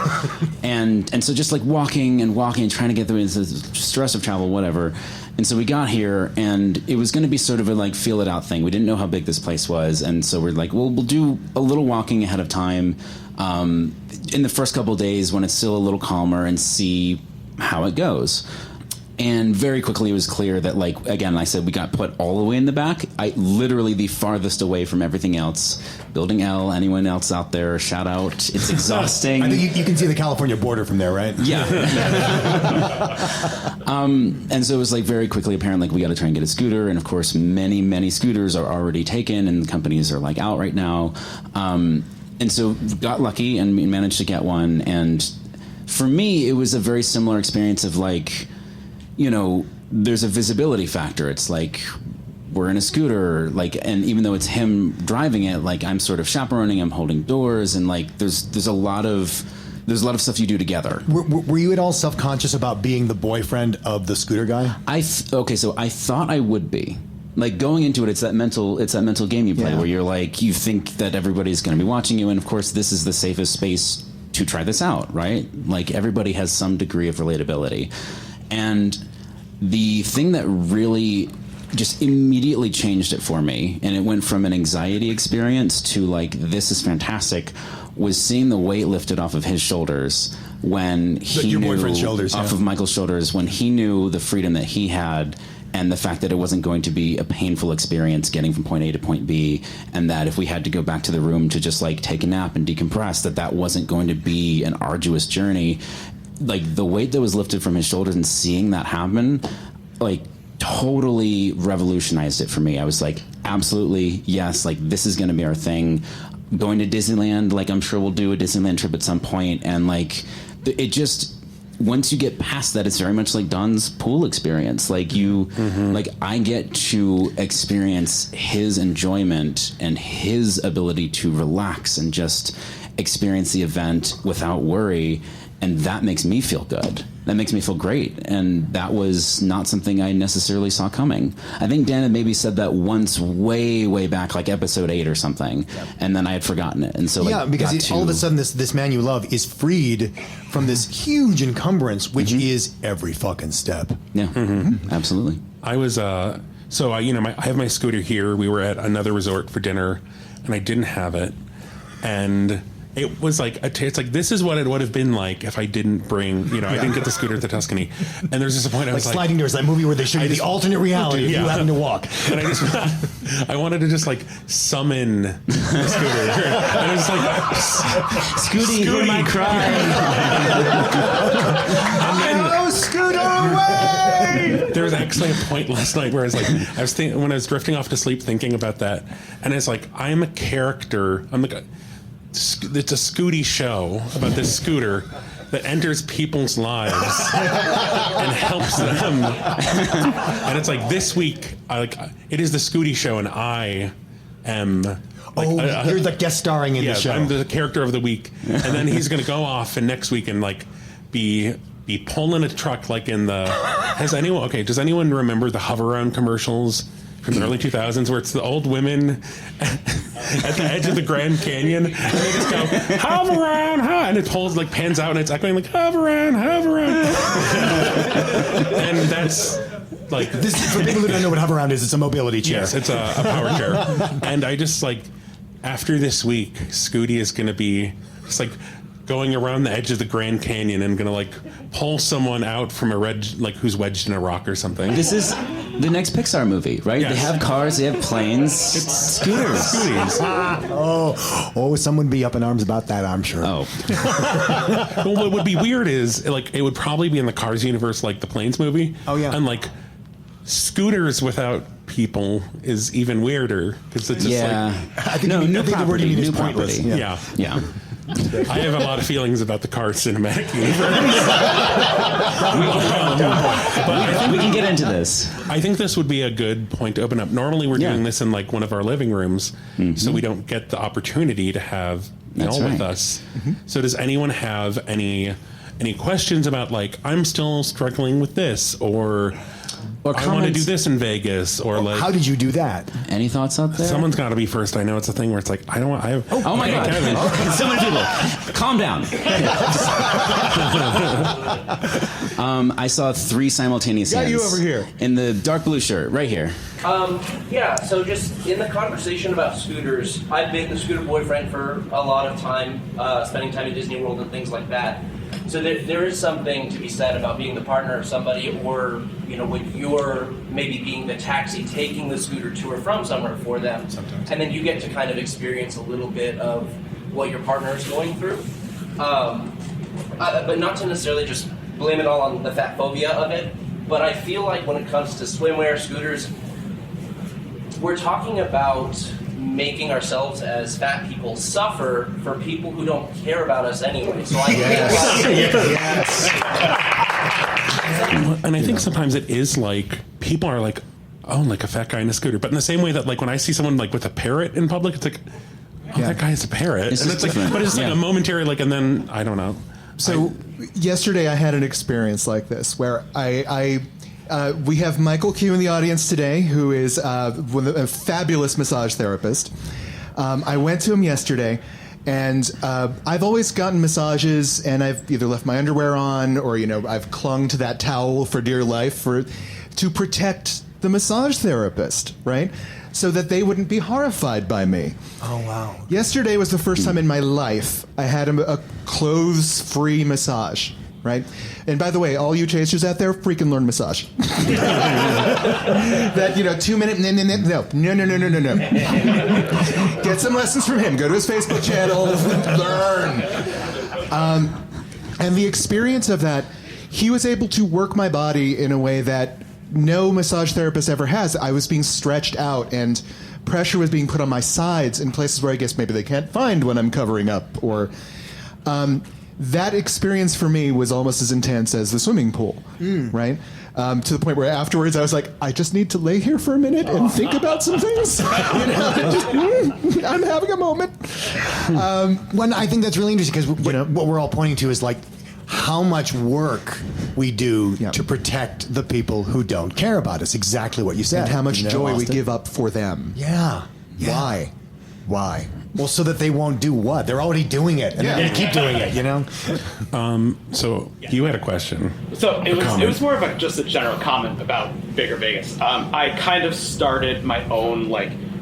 and so just like walking and trying to get through the stress of travel, whatever. And so we got here, and it was going to be sort of a like feel it out thing. We didn't know how big this place was, and so we're like, well, we'll do a little walking ahead of time in the first couple of days when it's still a little calmer, and see how it goes. And very quickly it was clear that, like, again, I said we got put all the way in the back. I literally the farthest away from everything else. Building L, anyone else out there, shout out. It's exhausting. I think you can see the California border from there, right? Yeah. And so it was like very quickly apparent, like, we got to try and get a scooter. And of course, many, many scooters are already taken and companies are like out right now. And so got lucky and managed to get one. And for me, it was a very similar experience of like, you know, there's a visibility factor. It's like we're in a scooter, like, and even though it's him driving it, like I'm sort of chaperoning, I'm holding doors, and like there's a lot of stuff you do together. Were you at all self-conscious about being the boyfriend of the scooter guy? So I thought I would be. Like going into it, it's that mental game you play where you're like, you think that everybody's going to be watching you, and of course this is the safest space to try this out, right? Like everybody has some degree of relatability. And the thing that really just immediately changed it for me, and it went from an anxiety experience to like, this is fantastic, was seeing the weight lifted off of his shoulders when he your knew, boyfriend's shoulders, off of Michael's shoulders, when he knew the freedom that he had, and the fact that it wasn't going to be a painful experience getting from point A to point B, and that if we had to go back to the room to just like take a nap and decompress, that wasn't going to be an arduous journey. Like the weight that was lifted from his shoulders and seeing that happen, like totally revolutionized it for me. I was like, absolutely, yes, like this is going to be our thing. Going to Disneyland, like I'm sure we'll do a Disneyland trip at some point, and like it just, once you get past that, it's very much like Don's pool experience. Like you, like I get to experience his enjoyment and his ability to relax and just experience the event without worry. And that makes me feel good. That makes me feel great. And that was not something I necessarily saw coming. I think Dan had maybe said that once way, way back, like episode 8 or something. Yep. And then I had forgotten it. And so like, because all of a sudden this man you love is freed from this huge encumbrance, which is every fucking step. Yeah, absolutely. I was, I have my scooter here. We were at another resort for dinner and I didn't have it. And it was like it's like this is what it would have been like if I didn't bring, I didn't get the scooter to Tuscany. And there's just a point I was like Sliding Doors, that movie where they show you the alternate reality if you happen to walk. And I wanted to just like summon the scooter. And it was like, Scooty, hear my cry. Oh, Scooter away! There was actually a point last night where I was like, when I was drifting off to sleep thinking about that, and it's like, I'm a character. I'm like, it's a Scooty show about this scooter that enters people's lives and helps them. And it's like this week, it is the Scooty show, and I am. You're the guest starring in the show. I'm the character of the week, and then he's going to go off and next week and like be pulling a truck like in the. Does anyone remember the hover around commercials from the early 2000s where it's the old women at the edge of the Grand Canyon and they just go hover around, and it pans out and it's echoing like hover around, and that's like this. For people who don't know what hover around is, it's a mobility chair. Yes, it's a power chair, and I just like after this week, Scooty is going to be just like going around the edge of the Grand Canyon and gonna like pull someone out from who's wedged in a rock or something. This is the next Pixar movie, right? Yes. They have cars, they have planes. It's scooters. Scooties. Someone would be up in arms about that, I'm sure. Oh. Well, what would be weird is like it would probably be in the Cars universe, like the Planes movie. Oh yeah. And like scooters without people is even weirder because it's just I think new property. New property. Yeah. I have a lot of feelings about the Cars cinematic universe. But we can get into this. I think this would be a good point to open up. Normally we're doing this in like one of our living rooms, so we don't get the opportunity to have Mel with us. So does anyone have any questions about like I'm still struggling with this or I want to do this in Vegas, or like. How did you do that? Any thoughts out there? Someone's got to be first. I know it's a thing where it's like I don't want. Oh my God! Kevin. So many people. Calm down. I saw 3 simultaneous hands. Got you over here in the dark blue shirt, right here. So just in the conversation about scooters, I've been the scooter boyfriend for a lot of time, spending time at Disney World and things like that. So there is something to be said about being the partner of somebody, or when you're maybe being the taxi taking the scooter to or from somewhere for them, sometimes. And then you get to kind of experience a little bit of what your partner is going through, but not to necessarily just blame it all on the fat phobia of it. But I feel like when it comes to swimwear, scooters, we're talking about making ourselves as fat people suffer for people who don't care about us anyway. So I And I think sometimes it is like people are like, oh, like a fat guy in a scooter. But in the same way that like when I see someone like with a parrot in public, it's like, oh, that guy is a parrot. It's and it's like, but it's like a momentary like, and then I don't know. So yesterday I had an experience like this where we have Michael Q in the audience today, who is a fabulous massage therapist. I went to him yesterday, and I've always gotten massages, and I've either left my underwear on or I've clung to that towel for dear life to protect the massage therapist, right? So that they wouldn't be horrified by me. Oh, wow. Yesterday was the first time in my life I had a clothes-free massage. Right? And by the way, all you chasers out there, freaking learn massage. That, 2 minute, no. Get some lessons from him. Go to his Facebook channel, learn. And the experience of that, he was able to work my body in a way that no massage therapist ever has. I was being stretched out and pressure was being put on my sides in places where I guess maybe they can't find when I'm covering up or... that experience for me was almost as intense as the swimming pool, right? To the point where afterwards I was like, I just need to lay here for a minute and think about some things. I'm having a moment. Well, I think that's really interesting because what we're all pointing to is like how much work we do to protect the people who don't care about us. Exactly what you said. And how much joy we give up for them. Yeah. Why? Well, so that they won't do what? They're already doing it, and they're going to keep doing it, So you had a question. So it was more of just a general comment about BiggerVegas. I kind of started my own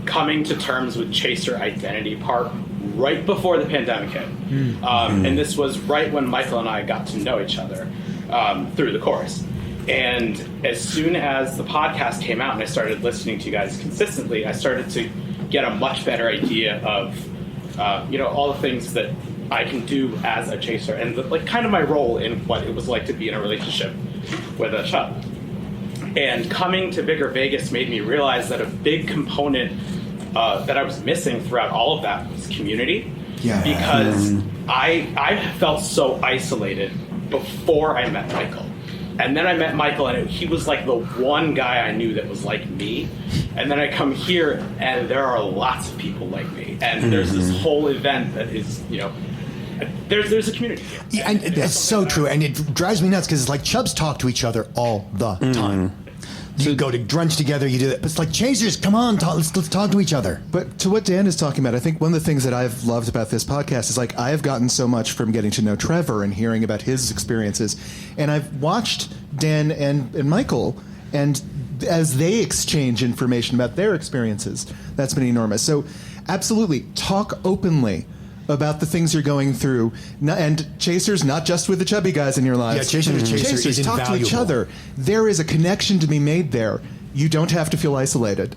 coming to terms with chaser identity part right before the pandemic hit. And this was right when Michael and I got to know each other through the chorus. And as soon as the podcast came out and I started listening to you guys consistently, I started to get a much better idea of, all the things that I can do as a chaser and kind of my role in what it was like to be in a relationship with a chub. And coming to Bigger Vegas made me realize that a big component that I was missing throughout all of that was community. Yeah. Because I felt so isolated before I met Michael. And then I met Michael, and he was like the one guy I knew that was like me. And then I come here, and there are lots of people like me. And there's this whole event that is, there's a community. Yeah, and it's so true, and it drives me nuts because it's like chubs talk to each other all the time. You go to brunch together, you do that. But it's like, chasers, come on, let's talk to each other. But to what Dan is talking about, I think one of the things that I've loved about this podcast is I have gotten so much from getting to know Trevor and hearing about his experiences. And I've watched Dan and Michael, and as they exchange information about their experiences, that's been enormous. So absolutely, talk openly about the things you're going through, and chasers, not just with the chubby guys in your lives. Yeah, chaser to chaser is talk to each invaluable. other. There is a connection to be made there. You don't have to feel isolated.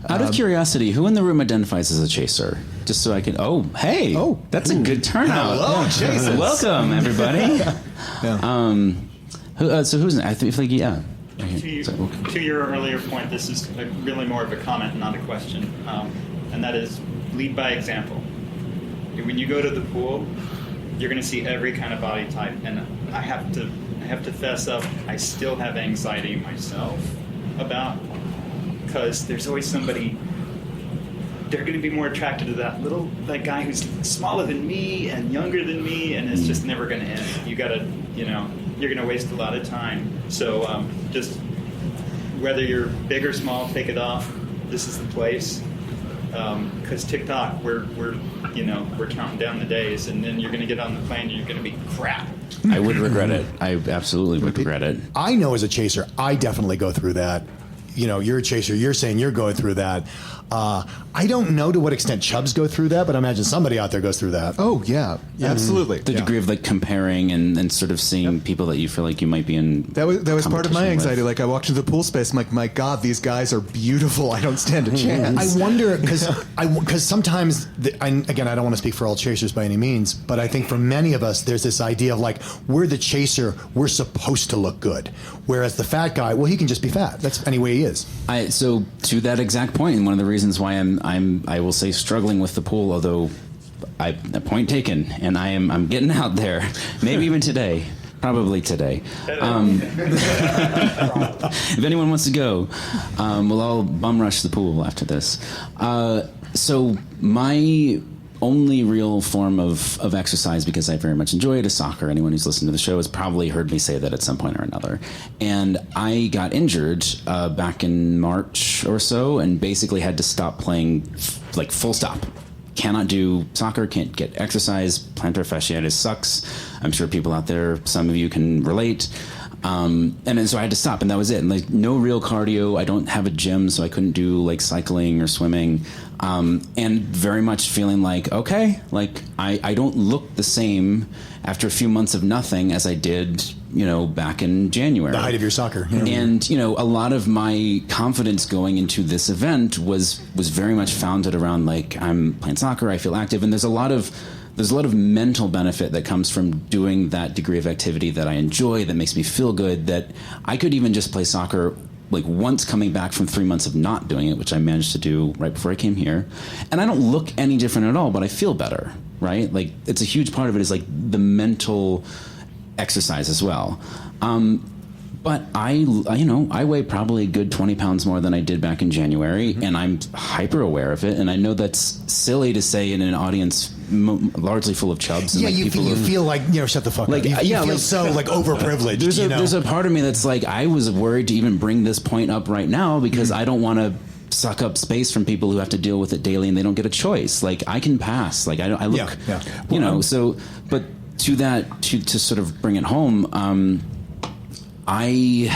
Out of curiosity, who in the room identifies as a chaser? Just so I can. Oh, hey! Oh, that's a good turnout. Hello, chasers. Welcome, everybody. So who's? I feel like To your earlier point, this is really more of a comment, not a question, and that is lead by example. When you go to the pool, you're going to see every kind of body type, and I have to fess up. I still have anxiety myself because there's always somebody. They're going to be more attracted to that guy who's smaller than me and younger than me, and it's just never going to end. You got to, you're going to waste a lot of time. So just whether you're big or small, take it off. This is the place. Because TikTok, we're counting down the days, and then you're going to get on the plane and you're going to be crap. I would regret it. I absolutely would regret it. I know as a chaser, I definitely go through that. You're a chaser. You're saying you're going through that. I don't know to what extent chubs go through that, but I imagine somebody out there goes through that. Oh, yeah. Absolutely. The degree of comparing and sort of seeing people that you feel like you might be in. That was part of my anxiety. With. I walked into the pool space. I'm like, my God, these guys are beautiful. I don't stand a chance. I wonder because sometimes, again, I don't want to speak for all chasers by any means, but I think for many of us, there's this idea of we're the chaser, we're supposed to look good, whereas the fat guy, well, he can just be fat. That's any way he is. So to that exact point, and one of the reasons why I will say struggling with the pool, although point taken, and I'm getting out there, maybe even today. Probably today. If anyone wants to go, we'll all bum rush the pool after this. So my only real form of exercise, because I very much enjoy it, is soccer. Anyone who's listened to the show has probably heard me say that at some point or another. And I got injured back in March or so, and basically had to stop playing, full stop. Cannot do soccer, can't get exercise. Plantar fasciitis sucks. I'm sure people out there, some of you can relate. And then so I had to stop, and that was it. And no real cardio. I don't have a gym, so I couldn't do cycling or swimming. And very much feeling okay, I don't look the same after a few months of nothing as I did, back in January. The height of your soccer. And, a lot of my confidence going into this event was very much founded around I'm playing soccer, I feel active, and there's a lot of mental benefit that comes from doing that degree of activity that I enjoy, that makes me feel good, that I could even just play soccer once coming back from 3 months of not doing it, which I managed to do right before I came here. And I don't look any different at all, but I feel better, right? It's a huge part of it is the mental exercise as well. But I weigh probably a good 20 pounds more than I did back in January, and I'm hyper aware of it. And I know that's silly to say in an audience largely full of chubs. And you feel shut the fuck up. You feel so overprivileged. There's a part of me that's I was worried to even bring this point up right now because I don't want to suck up space from people who have to deal with it daily and they don't get a choice. I can pass. I look, so, but to that, to sort of bring it home, I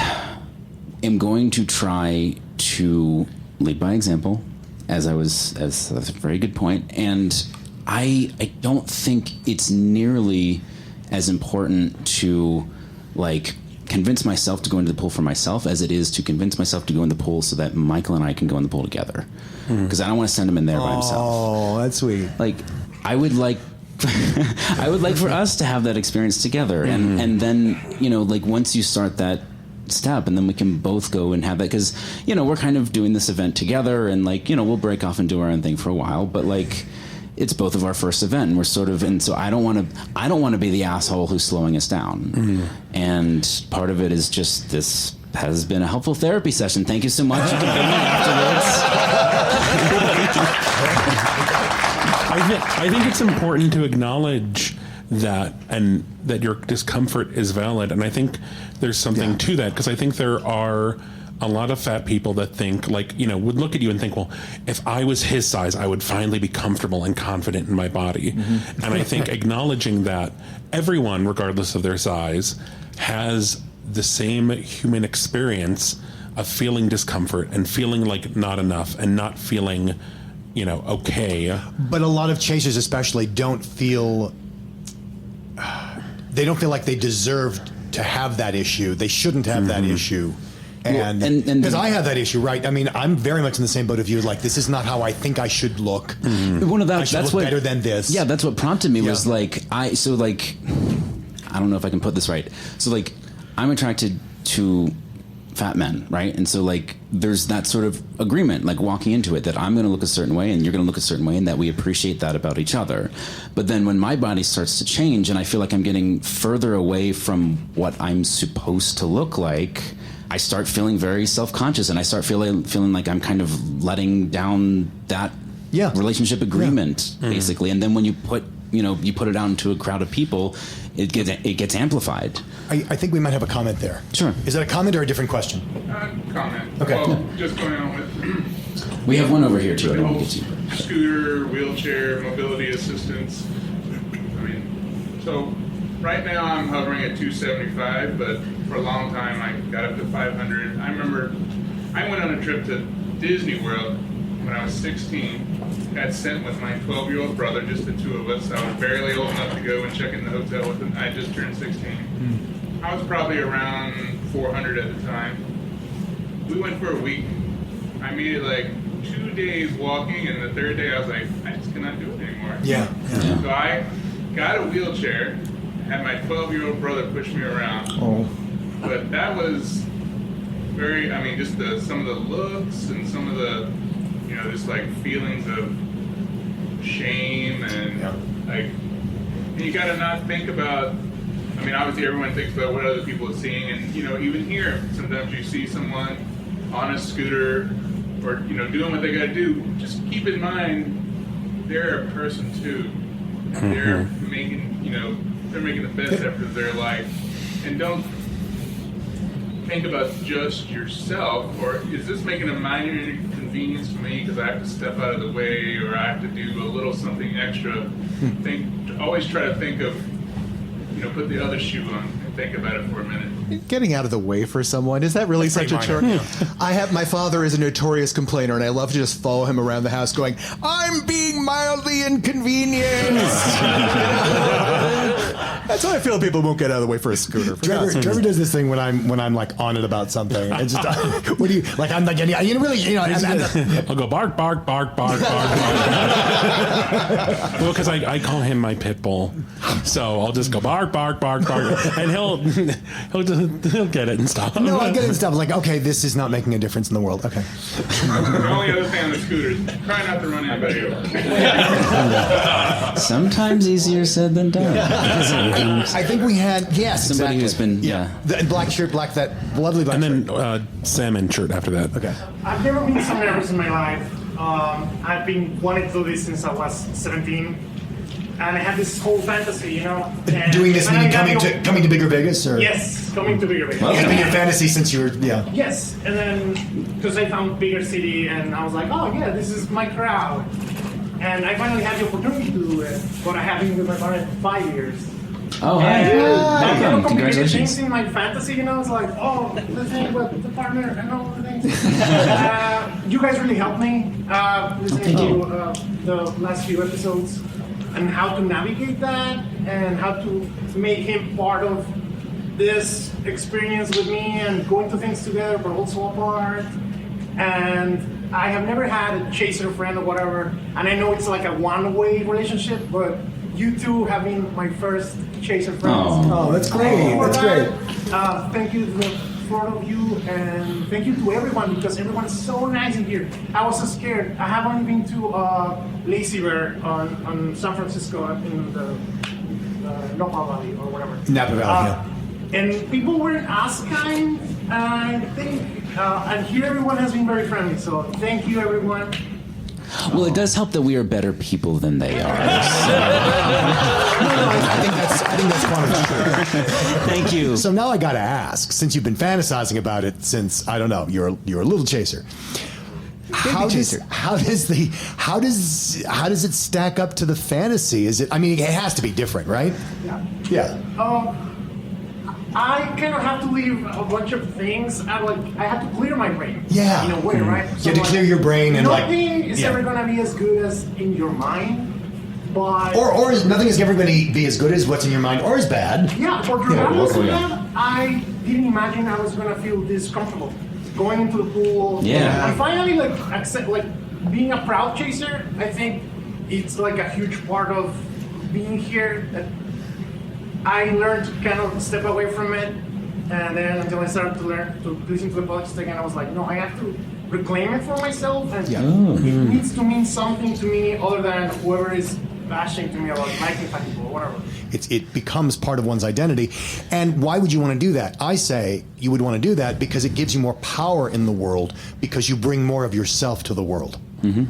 am going to try to lead by example, as that's a very good point. And I don't think it's nearly as important to like convince myself to go into the pool for myself as it is to convince myself to go in the pool so that Michael and I can go in the pool together. Because I don't want to send him in there by himself. Oh, that's sweet. Like, I would like I would like for us to have that experience together, and then, you know, like once you start that step, and then we can both go and have that, because, you know, we're kind of doing this event together, and like, you know, we'll break off and do our own thing for a while, but like it's both of our first event, and we're sort of, and so I don't want to be the asshole who's slowing us down. And part of it is just, this has been a helpful therapy session. Thank you so much. You can bring me afterwards. I think it's important to acknowledge that, and that your discomfort is valid. And I think there's something to that, because I think there are a lot of fat people that think, like, you know, would look at you and think, well, if I was his size, I would finally be comfortable and confident in my body. And I think acknowledging that everyone, regardless of their size, has the same human experience of feeling discomfort and feeling like not enough and not feeling, you know, okay. But a lot of chasers especially don't feel like they deserve to have that issue. They shouldn't have that issue. And because I have that issue, right? I mean, I'm very much in the same boat of you. Like, this is not how I think I should look. One of that, I should that's look what, better than this. Yeah, that's what prompted me was like, I don't know if I can put this right. So like, I'm attracted to fat men, right? And so like, there's that sort of agreement, like walking into it, that I'm going to look a certain way and you're going to look a certain way, and that we appreciate that about each other. But then when my body starts to change and I feel like I'm getting further away from what I'm supposed to look like, I start feeling very self-conscious, and I start feeling like I'm kind of letting down that relationship agreement, basically. And then when you put it out into a crowd of people, it gets amplified. I think we might have a comment there. Sure. Is that a comment or a different question? Comment. Okay. Well, just going on with We have one over here too. I the don't whole want to get you. scooter, wheelchair, mobility assistance. I mean, so right now I'm hovering at 275, but for a long time I got up to 500. I remember I went on a trip to Disney World when I was 16. Got sent with my 12-year-old brother, just the two of us. I was barely old enough to go and check in the hotel with him. I just turned 16. I was probably around 400 at the time. We went for a week. I made it like 2 days walking, and the third day I was like, I just cannot do it anymore. Yeah. So I got a wheelchair, had my 12-year-old brother push me around. But that was very, I mean, just some of the looks and some of the, you know, just like feelings of shame and like, and you gotta not think about, I mean, obviously everyone thinks about what other people are seeing, and, you know, even here, sometimes you see someone on a scooter or, you know, doing what they gotta do. Just keep in mind, they're a person too. They're making, you know, they're making the best effort of their life. And don't think about just yourself, or is this making a minor inconvenience for me because I have to step out of the way, or I have to do a little something extra. Always try to think of, you know, put the other shoe on and think about it for a minute. Getting out of the way for someone, is that really such a chore? My father is a notorious complainer, and I love to just follow him around the house going, I'm being mildly inconvenienced. That's how I feel people won't get out of the way for a scooter. Trevor does this thing when I'm like on it about something. And just, what do you, like, I'm like, you really, you know, I'll go bark, bark, bark, bark, bark, bark. Well, because I call him my pit bull. So I'll just go bark, bark, bark, bark. And he'll get it and stop. No, I get it and stop. Like, okay, this is not making a difference in the world. Okay. The only other thing on the scooter is try not to run anybody over. Sometimes easier said than done. I think we had, Somebody who's been, The black shirt, that lovely black And shirt. then salmon shirt after that. Okay. I've never been so nervous in my life. I've been wanting to do this since I was 17. And I had this whole fantasy, you know. And Doing this meaning coming to BiggerVegas, or yes, coming to BiggerVegas. It's been your fantasy since you were Yes, and then because I found Bigger City, and I was like, oh yeah, this is my crowd. And I finally had the opportunity to do it, but I have been with my partner for 5 years. Oh, hi. Welcome. Congratulations. Things in my fantasy, you know, it's like, oh, let's think about the partner and all the things. You guys really helped me listening to the last few episodes. and how to navigate that and how to make him part of this experience with me and going to things together but also apart. And I have never had a chaser friend or whatever, and I know it's like a one-way relationship, but you two have been my first chaser friends. Oh, that's great. That's great. Thank you to the four of you, and thank you to everyone, because everyone is so nice in here. I was so scared. I have only been to Lazy Bear on San Francisco in the Napa Valley or whatever. Napa Valley, yeah. And people weren't as kind, I think. And here everyone has been very friendly, so thank you, everyone. Well, it does help that we are better people than they are. I think that's quantum true. Thank you. So now I got to ask, since you've been fantasizing about it since, I don't know, you're a little chaser. How does it stack up to the fantasy? Is it? I mean, it has to be different, right? Yeah. I kind of have to leave a bunch of things. I have to clear my brain. Yeah. In a way, right? You have to clear your brain and nothing is ever gonna be as good as in your mind. But or nothing is ever going to be as good as what's in your mind, or as bad. Yeah, but regardless of that, I didn't imagine I was gonna feel this comfortable going into the pool. Yeah. And finally, being a proud chaser, I think it's like a huge part of being here. That I learned to kind of step away from it, and then until I started to listen to the politics again, I was like, no, I have to reclaim it for myself, and it needs to mean something to me other than whoever is bashing to me about liking people or whatever. It becomes part of one's identity. And why would you want to do that? I say you would want to do that because it gives you more power in the world, because you bring more of yourself to the world. Mm-hmm.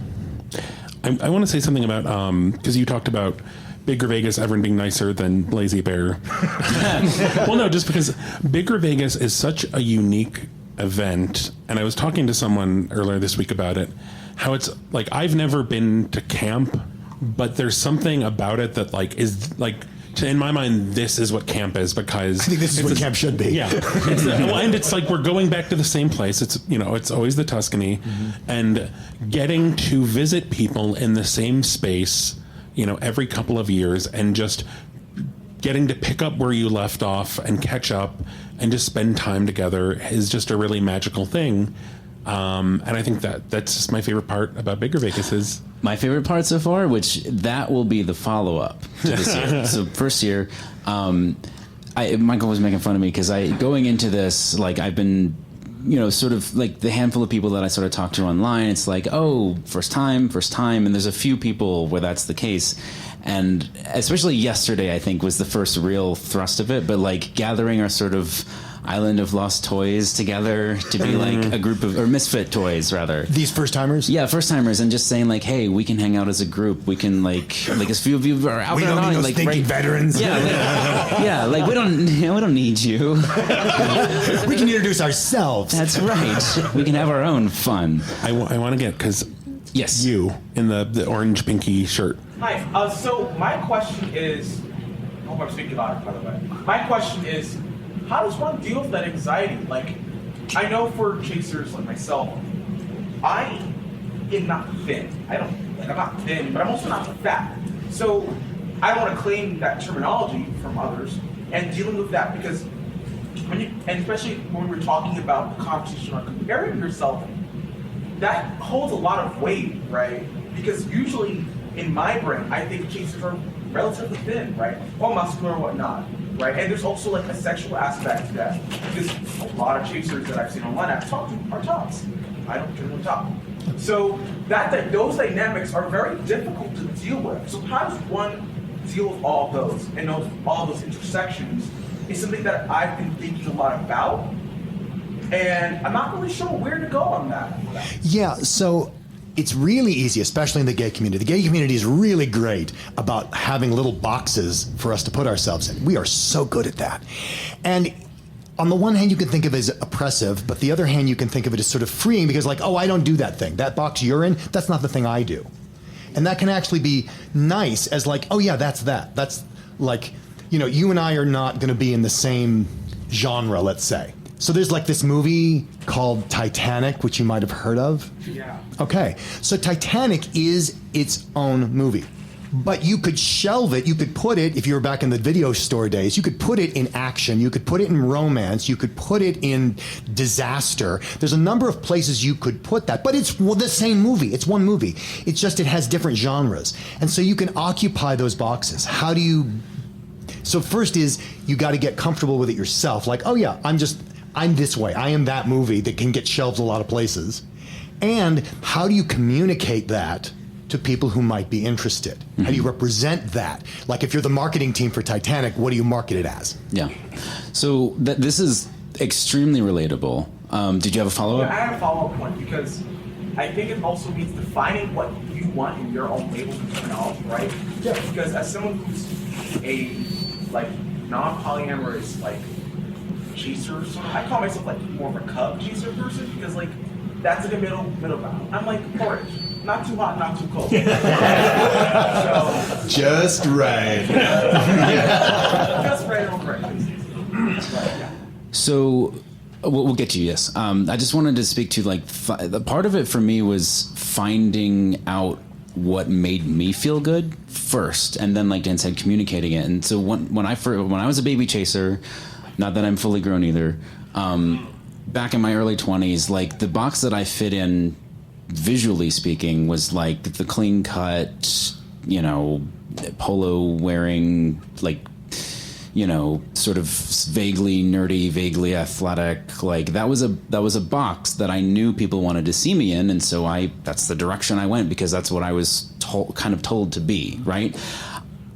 I want to say something about, because you talked about BiggerVegas, everyone being nicer than Lazy Bear. Well, no, just because BiggerVegas is such a unique event, and I was talking to someone earlier this week about it, how it's like, I've never been to camp, but there's something about it that is in my mind, this is what camp is, because I think this is what camp should be. Yeah. And it's like we're going back to the same place. It's, it's always the Tuscany, and getting to visit people in the same space, every couple of years, and just getting to pick up where you left off and catch up and just spend time together is just a really magical thing. And I think that's just my favorite part about BiggerVegas is... My favorite part so far, which that will be the follow-up to this year. So first year, Michael was making fun of me because going into this, I've been... sort of like the handful of people that I sort of talk to online, it's like, oh, first time. And there's a few people where that's the case. And especially yesterday, I think, was the first real thrust of it. But gathering our sort of island of lost toys together to be a group of, or misfit toys rather. These first timers? Yeah, first timers, and just saying hey, we can hang out as a group. We can as few of you are out we there. We don't need those thinking veterans. Yeah, we don't need you. We can introduce ourselves. That's right. We can have our own fun. I want to get, because yes, you in the orange pinky shirt. Hi. So my question is, I hope I'm speaking loud, by the way. My question is, how does one deal with that anxiety? I know for chasers like myself, I am not thin. I'm not thin, but I'm also not fat. So I don't want to claim that terminology from others, and dealing with that, because and especially when we were talking about the competition or comparing yourself, that holds a lot of weight, right? Because usually in my brain, I think chasers are relatively thin, right? Or muscular or whatnot, right? And there's also a sexual aspect to that, because a lot of chasers that I've seen online I've talked to are tops. I don't generally talk. So those dynamics are very difficult to deal with. So how does one deal with all those and all those intersections? Is something that I've been thinking a lot about, and I'm not really sure where to go on that. Yeah, so it's really easy, especially in the gay community. The gay community is really great about having little boxes for us to put ourselves in. We are so good at that. And on the one hand, you can think of it as oppressive, but the other hand, you can think of it as sort of freeing, because oh, I don't do that thing. That box you're in, that's not the thing I do. And that can actually be nice as oh yeah, that's that. That's you and I are not going to be in the same genre, let's say. So there's this movie called Titanic, which you might have heard of. Yeah. Okay. So Titanic is its own movie. But you could shelve it. You could put it, if you were back in the video store days, you could put it in action. You could put it in romance. You could put it in disaster. There's a number of places you could put that. But it's the same movie. It's one movie. It's just it has different genres. And so you can occupy those boxes. How do you... So first is you got to get comfortable with it yourself. Like, oh yeah, I'm this way. I am that movie that can get shelved a lot of places. And how do you communicate that to people who might be interested? How do you represent that? Like if you're the marketing team for Titanic, what do you market it as? Yeah. So this is extremely relatable. Did you have a follow-up? I have a follow-up point because I think it also means defining what you want in your own labels and terminology, right? Yeah. Because as someone who's a non-polyamorous chaser, I call myself more of a cub chaser person because that's in the middle ground. I'm like porridge. Not too hot, not too cold. Just right. Just right over it. So we'll get to you, yes. I just wanted to speak to the part of it for me was finding out what made me feel good first, and then like Dan said, communicating it. And so when I was a baby chaser, not that I'm fully grown either, back in my early 20s, the box that I fit in, visually speaking, was the clean cut, polo wearing, sort of vaguely nerdy, vaguely athletic. That was a box that I knew people wanted to see me in, and so that's the direction I went because that's what I was told to be, right?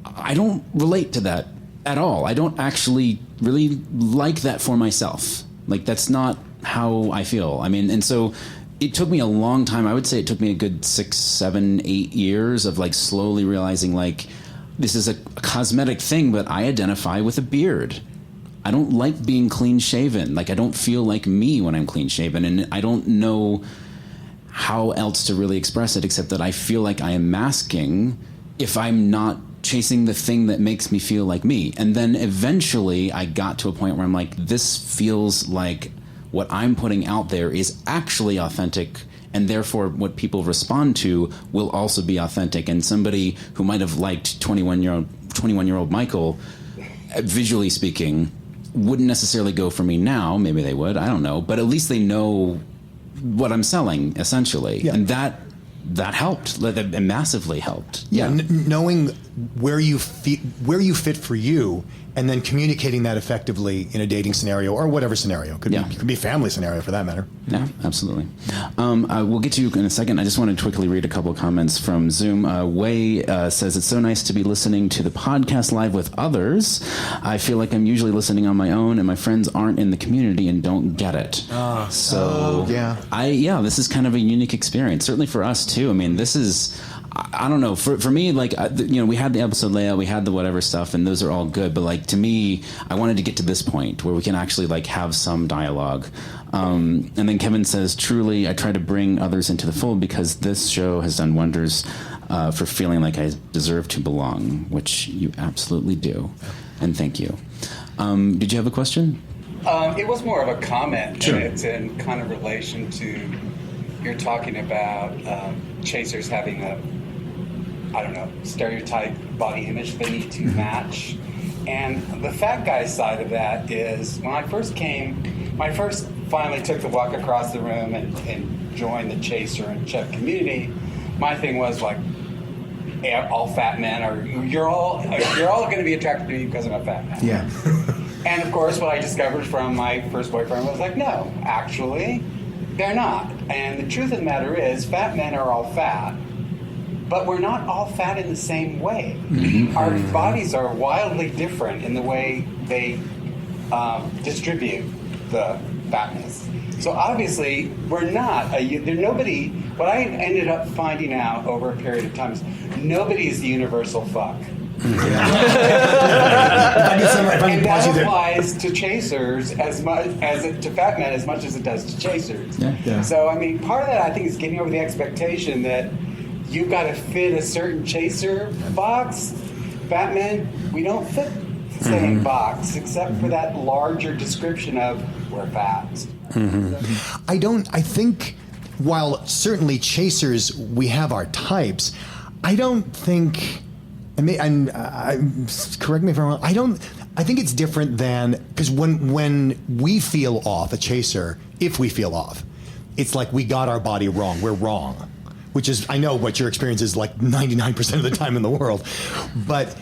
I don't relate to that at all. I don't actually really like that for myself. That's not how I feel. I mean, and so it took me a long time. I would say it took me a good 6, 7, 8 years of slowly realizing this is a cosmetic thing, but I identify with a beard. I don't like being clean shaven. I don't feel like me when I'm clean shaven, and I don't know how else to really express it except that I feel like I am masking if I'm not chasing the thing that makes me feel like me. And then eventually I got to a point where I'm like, this feels like what I'm putting out there is actually authentic, and therefore what people respond to will also be authentic. And somebody who might have liked 21-year-old Michael, visually speaking, wouldn't necessarily go for me now. Maybe they would, I don't know. But at least they know what I'm selling, essentially. Yeah. And that helped. It massively helped. Yeah, knowing where you fit for you, and then communicating that effectively in a dating scenario or whatever scenario. Could be a family scenario for that matter. Yeah, absolutely. We'll get to you in a second. I just wanted to quickly read a couple of comments from Zoom. Wei says, it's so nice to be listening to the podcast live with others. I feel like I'm usually listening on my own, and my friends aren't in the community and don't get it. This is kind of a unique experience, certainly for us too. I mean, this is... I don't know. For me, we had the episode layout, we had the whatever stuff, and those are all good. But to me, I wanted to get to this point where we can actually have some dialogue. And then Kevin says, truly, I try to bring others into the fold because this show has done wonders for feeling like I deserve to belong, which you absolutely do. And thank you. Did you have a question? It was more of a comment. Sure. And it's in kind of relation to, you're talking about chasers having stereotype body image they need to match. And the fat guy side of that is, when I first finally took the walk across the room and joined the chaser and chef community, my thing was all fat men you're all going to be attracted to me because I'm a fat man. Yeah. And of course, what I discovered from my first boyfriend was no, actually, they're not. And the truth of the matter is, fat men are all fat, but we're not all fat in the same way. Mm-hmm. Our bodies are wildly different in the way they distribute the fatness. So obviously, we're not. Nobody. What I ended up finding out over a period of time is nobody is the universal fuck. And that applies to chasers as much as to fat men as much as it does to chasers. Yeah. So I mean, part of that I think is getting over the expectation that you've got to fit a certain chaser box. Fat men, we don't fit the same box except for that larger description of we're fat. Mm-hmm. I think while certainly chasers, we have our types, I don't think correct me if I'm wrong. I think it's different than, because when we feel off, a chaser, if we feel off, it's like we got our body wrong. We're wrong, which is, I know what your experience is like 99% of the time in the world, but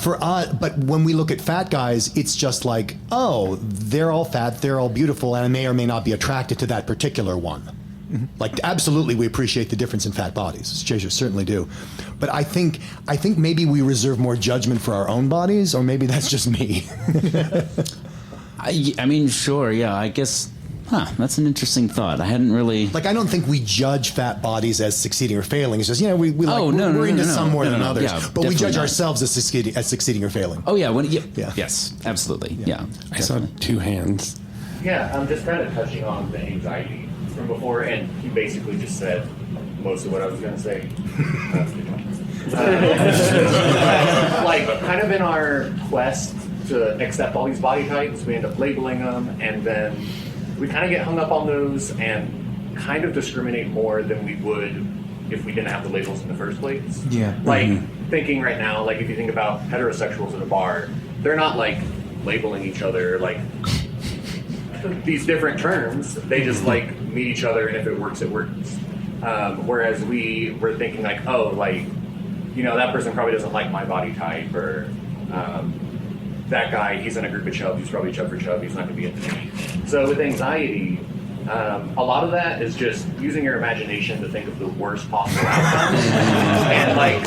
but when we look at fat guys, it's just like, oh, they're all fat, they're all beautiful, and I may or may not be attracted to that particular one. Like, absolutely, we appreciate the difference in fat bodies. Chasers certainly do. But I think maybe we reserve more judgment for our own bodies, or maybe that's just me. I mean, sure, yeah. I guess, that's an interesting thought. I hadn't really... Like, I don't think we judge fat bodies as succeeding or failing. It's just, we're into some more than others. Yeah, but we judge not. ourselves as succeeding or failing. Oh, yeah. Yes, absolutely. Yeah. I saw 2 hands. Yeah, I'm just kind of touching on the anxiety from before, and he basically just said most of what I was going to say. Like, kind of in our quest to accept all these body types, we end up labeling them, and then we kind of get hung up on those and kind of discriminate more than we would if we didn't have the labels in the first place. Yeah. Like, thinking right now, like, if you think about heterosexuals at a bar, they're not, like, labeling each other, like, these different terms. They just, like, meet each other, and if it works, it works. Whereas we were thinking, like, oh, like, that person probably doesn't like my body type, or that guy, he's in a group of chubs, he's probably chub for chub, he's not going to be into me. So with anxiety, a lot of that is just using your imagination to think of the worst possible outcome and, like,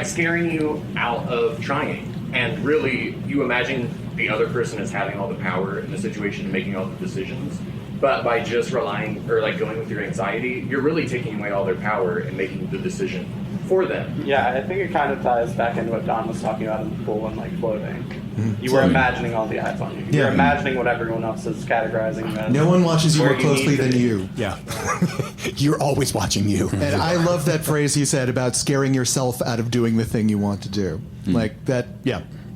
scaring you out of trying. And really, you imagine the other person as having all the power in the situation and making all the decisions. But by just relying, or like going with your anxiety, you're really taking away all their power and making the decision for them. Yeah, I think it kind of ties back into what Don was talking about in the pool and, like, floating. You were imagining all the eyes on you. You're imagining what everyone else is categorizing as. No one watches you more closely than you. Yeah. You're always watching you. And I love that phrase you said about scaring yourself out of doing the thing you want to do. Like that,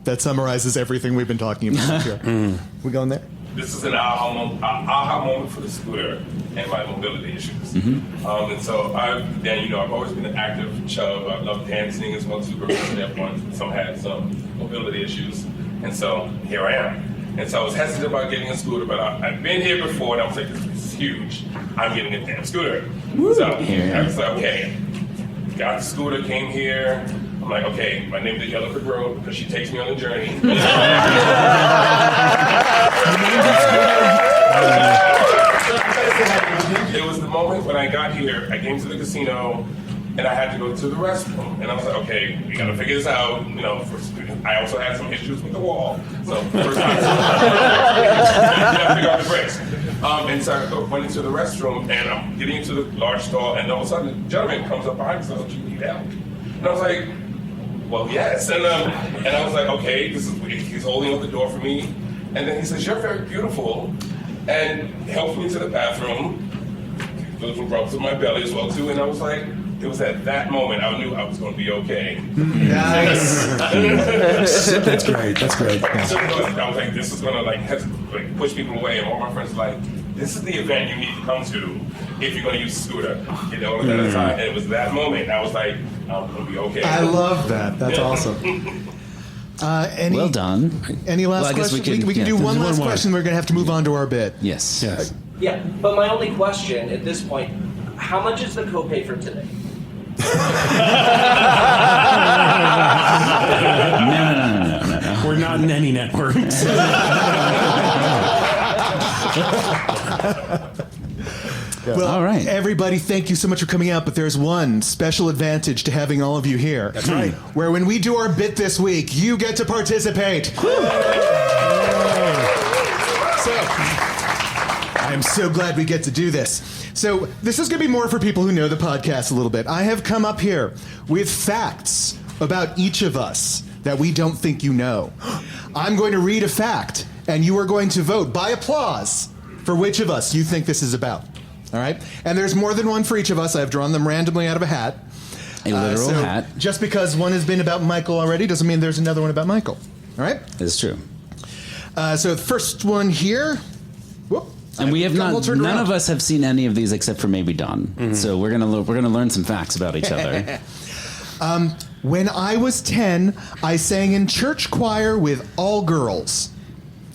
that summarizes everything we've been talking about here. We going there? This is an aha moment for the scooter and my mobility issues. And so I've always been an active chub. I love dancing as well too. Some had some mobility issues. And so here I am. And so I was hesitant about getting a scooter, but I've been here before, and I was like, this is huge. I'm getting a damn scooter. So I was like, okay, got the scooter, came here. I'm like, okay, my name is Yellow Brick Road because she takes me on a journey. It was the moment when I got here, I came to the casino, and I had to go to the restroom. And I was like, okay, we gotta figure this out. I also had some issues with the wall. So first time, you gotta figure out the bricks. And so I went into the restroom, and I'm getting into the large stall, and all of a sudden, a gentleman comes up behind me and says, do you need help? And I was like, well, yes. And I was like, okay, he's holding up the door for me. And then he says, you're very beautiful. And helped me to the bathroom. Little rubs in my belly as well, too. And I was like, it was at that moment I knew I was going to be okay. Nice. That's great. That's great. I was like, this is going to like push people away. And all my friends were like, this is the event you need to come to if you're going to use a scooter. At that time. And it was that moment I was like, I'm going to be okay. I love that. That's awesome. Well done. Any last questions? We can do one last question. We're going to have to move on to our bit. Yes. Yeah, but my only question at this point, how much is the copay for today? No. We're not in any networks. Well, all right. Everybody, thank you so much for coming out, but there's one special advantage to having all of you here. That's right. Where when we do our bit this week, you get to participate. So, I'm so glad we get to do this. So, this is going to be more for people who know the podcast a little bit. I have come up here with facts about each of us that we don't think you know. I'm going to read a fact, and you are going to vote by applause for which of us you think this is about. All right? And there's more than one for each of us. I've drawn them randomly out of a hat. A literal hat. Just because one has been about Michael already doesn't mean there's another one about Michael. All right? It's true. So the first one here. Whoop. And we have none of us have seen any of these except for maybe Don. So we're gonna learn some facts about each other. When I was 10, I sang in church choir with all girls.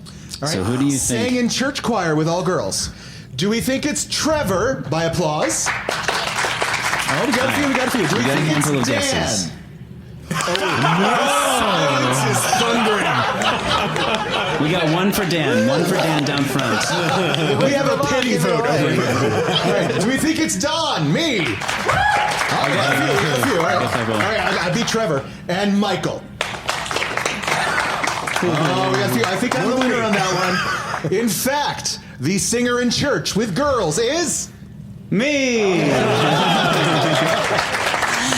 All right. So who do you Sang think? in church choir with all girls. Do we think it's Trevor, by applause? Oh, we got a few. Do we got a think handful of it's Dan? guesses. Silence is thundering. We got one for Dan down front. We have a penny vote over here. All right. Do we think it's Don? Me? We got a few. All right. I beat Trevor. And Michael. Oh, we got a few. I think I'm the winner on that one. In fact, the singer in church with girls is... Me!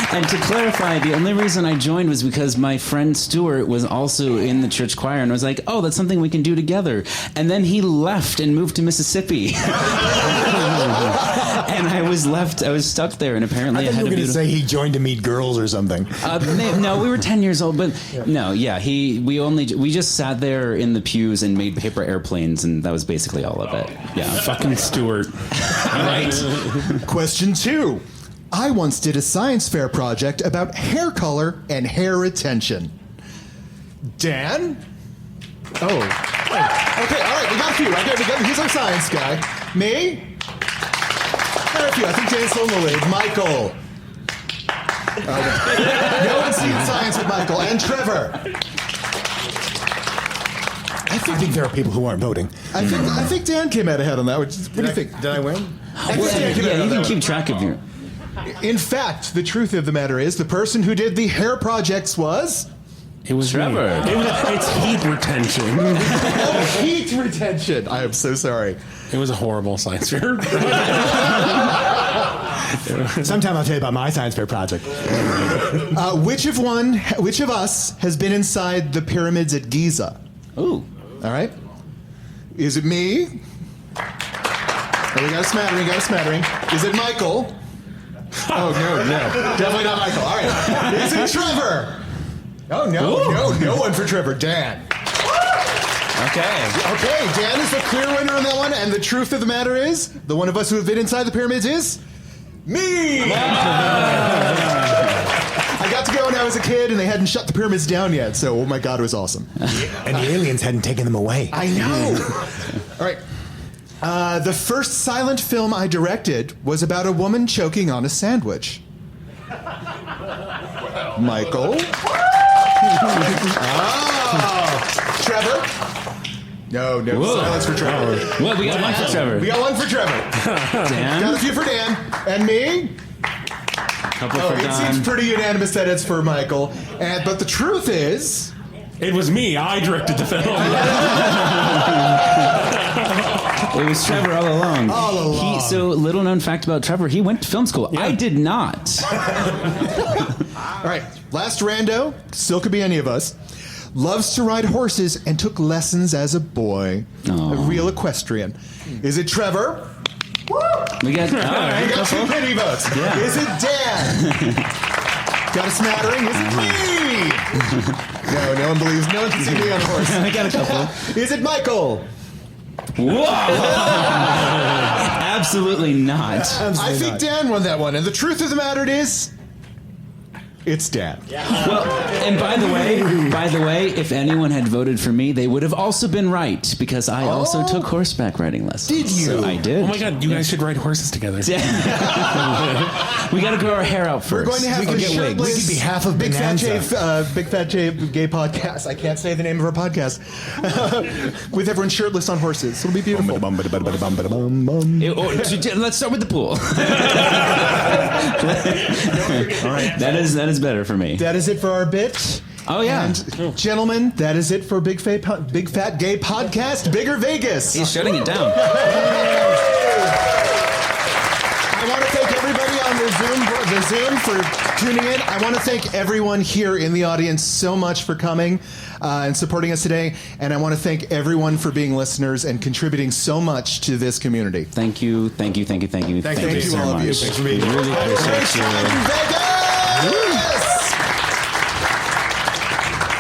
And to clarify, the only reason I joined was because my friend Stuart was also in the church choir and was like, oh, that's something we can do together. And then he left and moved to Mississippi. And I was stuck there, and apparently I thought you were going to say he joined to meet girls or something. No, we were 10 years old, but no, yeah, we just sat there in the pews and made paper airplanes, and that was basically all of it. Yeah. Fucking Stuart. Right. Question 2. I once did a science fair project about hair color and hair retention. Dan? Oh. Okay, all right, we got a few. Here's our science guy. Me? There are a few. I think Dan's still in the lead. Michael. No one's seen science with Michael. And Trevor. I think there are people who aren't voting. I think Dan came out ahead on that. What do you think? Did I win? Yeah, you can keep track of your... In fact, the truth of the matter is, the person who did the hair projects was... It was Trevor. It's heat retention. Oh, heat retention. I am so sorry. It was a horrible science fair. Sometime I'll tell you about my science fair project. Which of us has been inside the pyramids at Giza? Ooh. All right. Is it me? Oh, we got a smattering. Is it Michael? Oh, no. Definitely not Michael. All right. Is it Trevor? Oh, no one for Trevor. Dan. Okay, Dan is the clear winner on that one, and the truth of the matter is, the one of us who have been inside the pyramids is... me! I got to go when I was a kid, and they hadn't shut the pyramids down yet, so, oh my God, it was awesome. And the aliens hadn't taken them away. I know. All right. The first silent film I directed was about a woman choking on a sandwich. Michael? Trevor? No, silence for Trevor. Well, we got one for Trevor. We got one for Trevor. Dan? Got a few for Dan. And me? Couple for It Don. seems pretty unanimous that it's for Michael. But the truth is... It was me. I directed the film. It was Trevor all along. All along. So, little known fact about Trevor, he went to film school. Yeah. I did not. All right, last rando, still could be any of us. Loves to ride horses and took lessons as a boy. Aw. A real equestrian. Is it Trevor? We got, We got 2 penny votes. Yeah. Is it Dan? Got a smattering? Is it me? No one believes. No one can see me on a horse. I got a couple. Is it Michael? Whoa! Absolutely not. I think Dan won that one. And the truth of the matter is, it's Dan. Well, and by the way, if anyone had voted for me, they would have also been right because I also took horseback riding lessons. Did you? So I did. Oh my God, you guys should ride horses together. We got to grow our hair out We're first. going to have a shirtless, We could be half of Big Fat Bonanza. Big Fat J Gay Podcast. I can't say the name of our podcast. With everyone shirtless on horses. It'll be beautiful. Let's start with the pool. All right. That is better for me. That is it for our bit. Oh yeah, And gentlemen, that is it for Big Fat Gay Podcast, BiggerVegas. he's shutting it down. I want to thank everybody on the Zoom for tuning in. I want to thank everyone here in the audience so much for coming and supporting us today. And I want to thank everyone for being listeners and contributing so much to this community. Thank you. Thank you, so all of you. much. Thanks for We being here. really appreciate you. Vegas!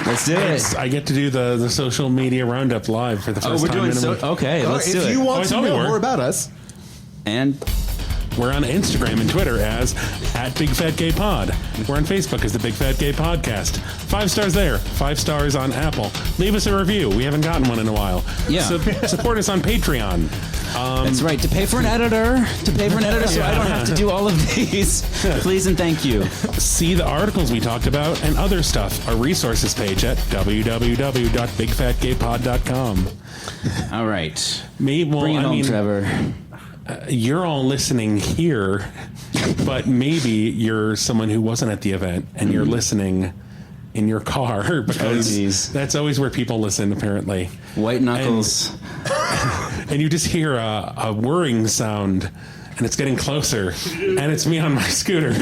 Let's do it. I get to do the social media roundup live for the first we're time doing in a so. week. Okay, let's do If it. you want I to thought we know were. more about us, And We're on Instagram and Twitter as @BigFatGayPod. We're on Facebook as the Big Fat Gay Podcast. 5 stars there, 5 stars on Apple. Leave us a review. We haven't gotten one in a while. Yeah. Support us on Patreon. That's right. To pay for an editor, so I don't have to do all of these. Please and thank you. See the articles we talked about and other stuff. Our resources page at www.bigfatgaypod.com. All right. Bring it home, Trevor. You're all listening here, but maybe you're someone who wasn't at the event and you're listening in your car because that's always where people listen, apparently. White knuckles. And you just hear a whirring sound, and it's getting closer, and it's me on my scooter. So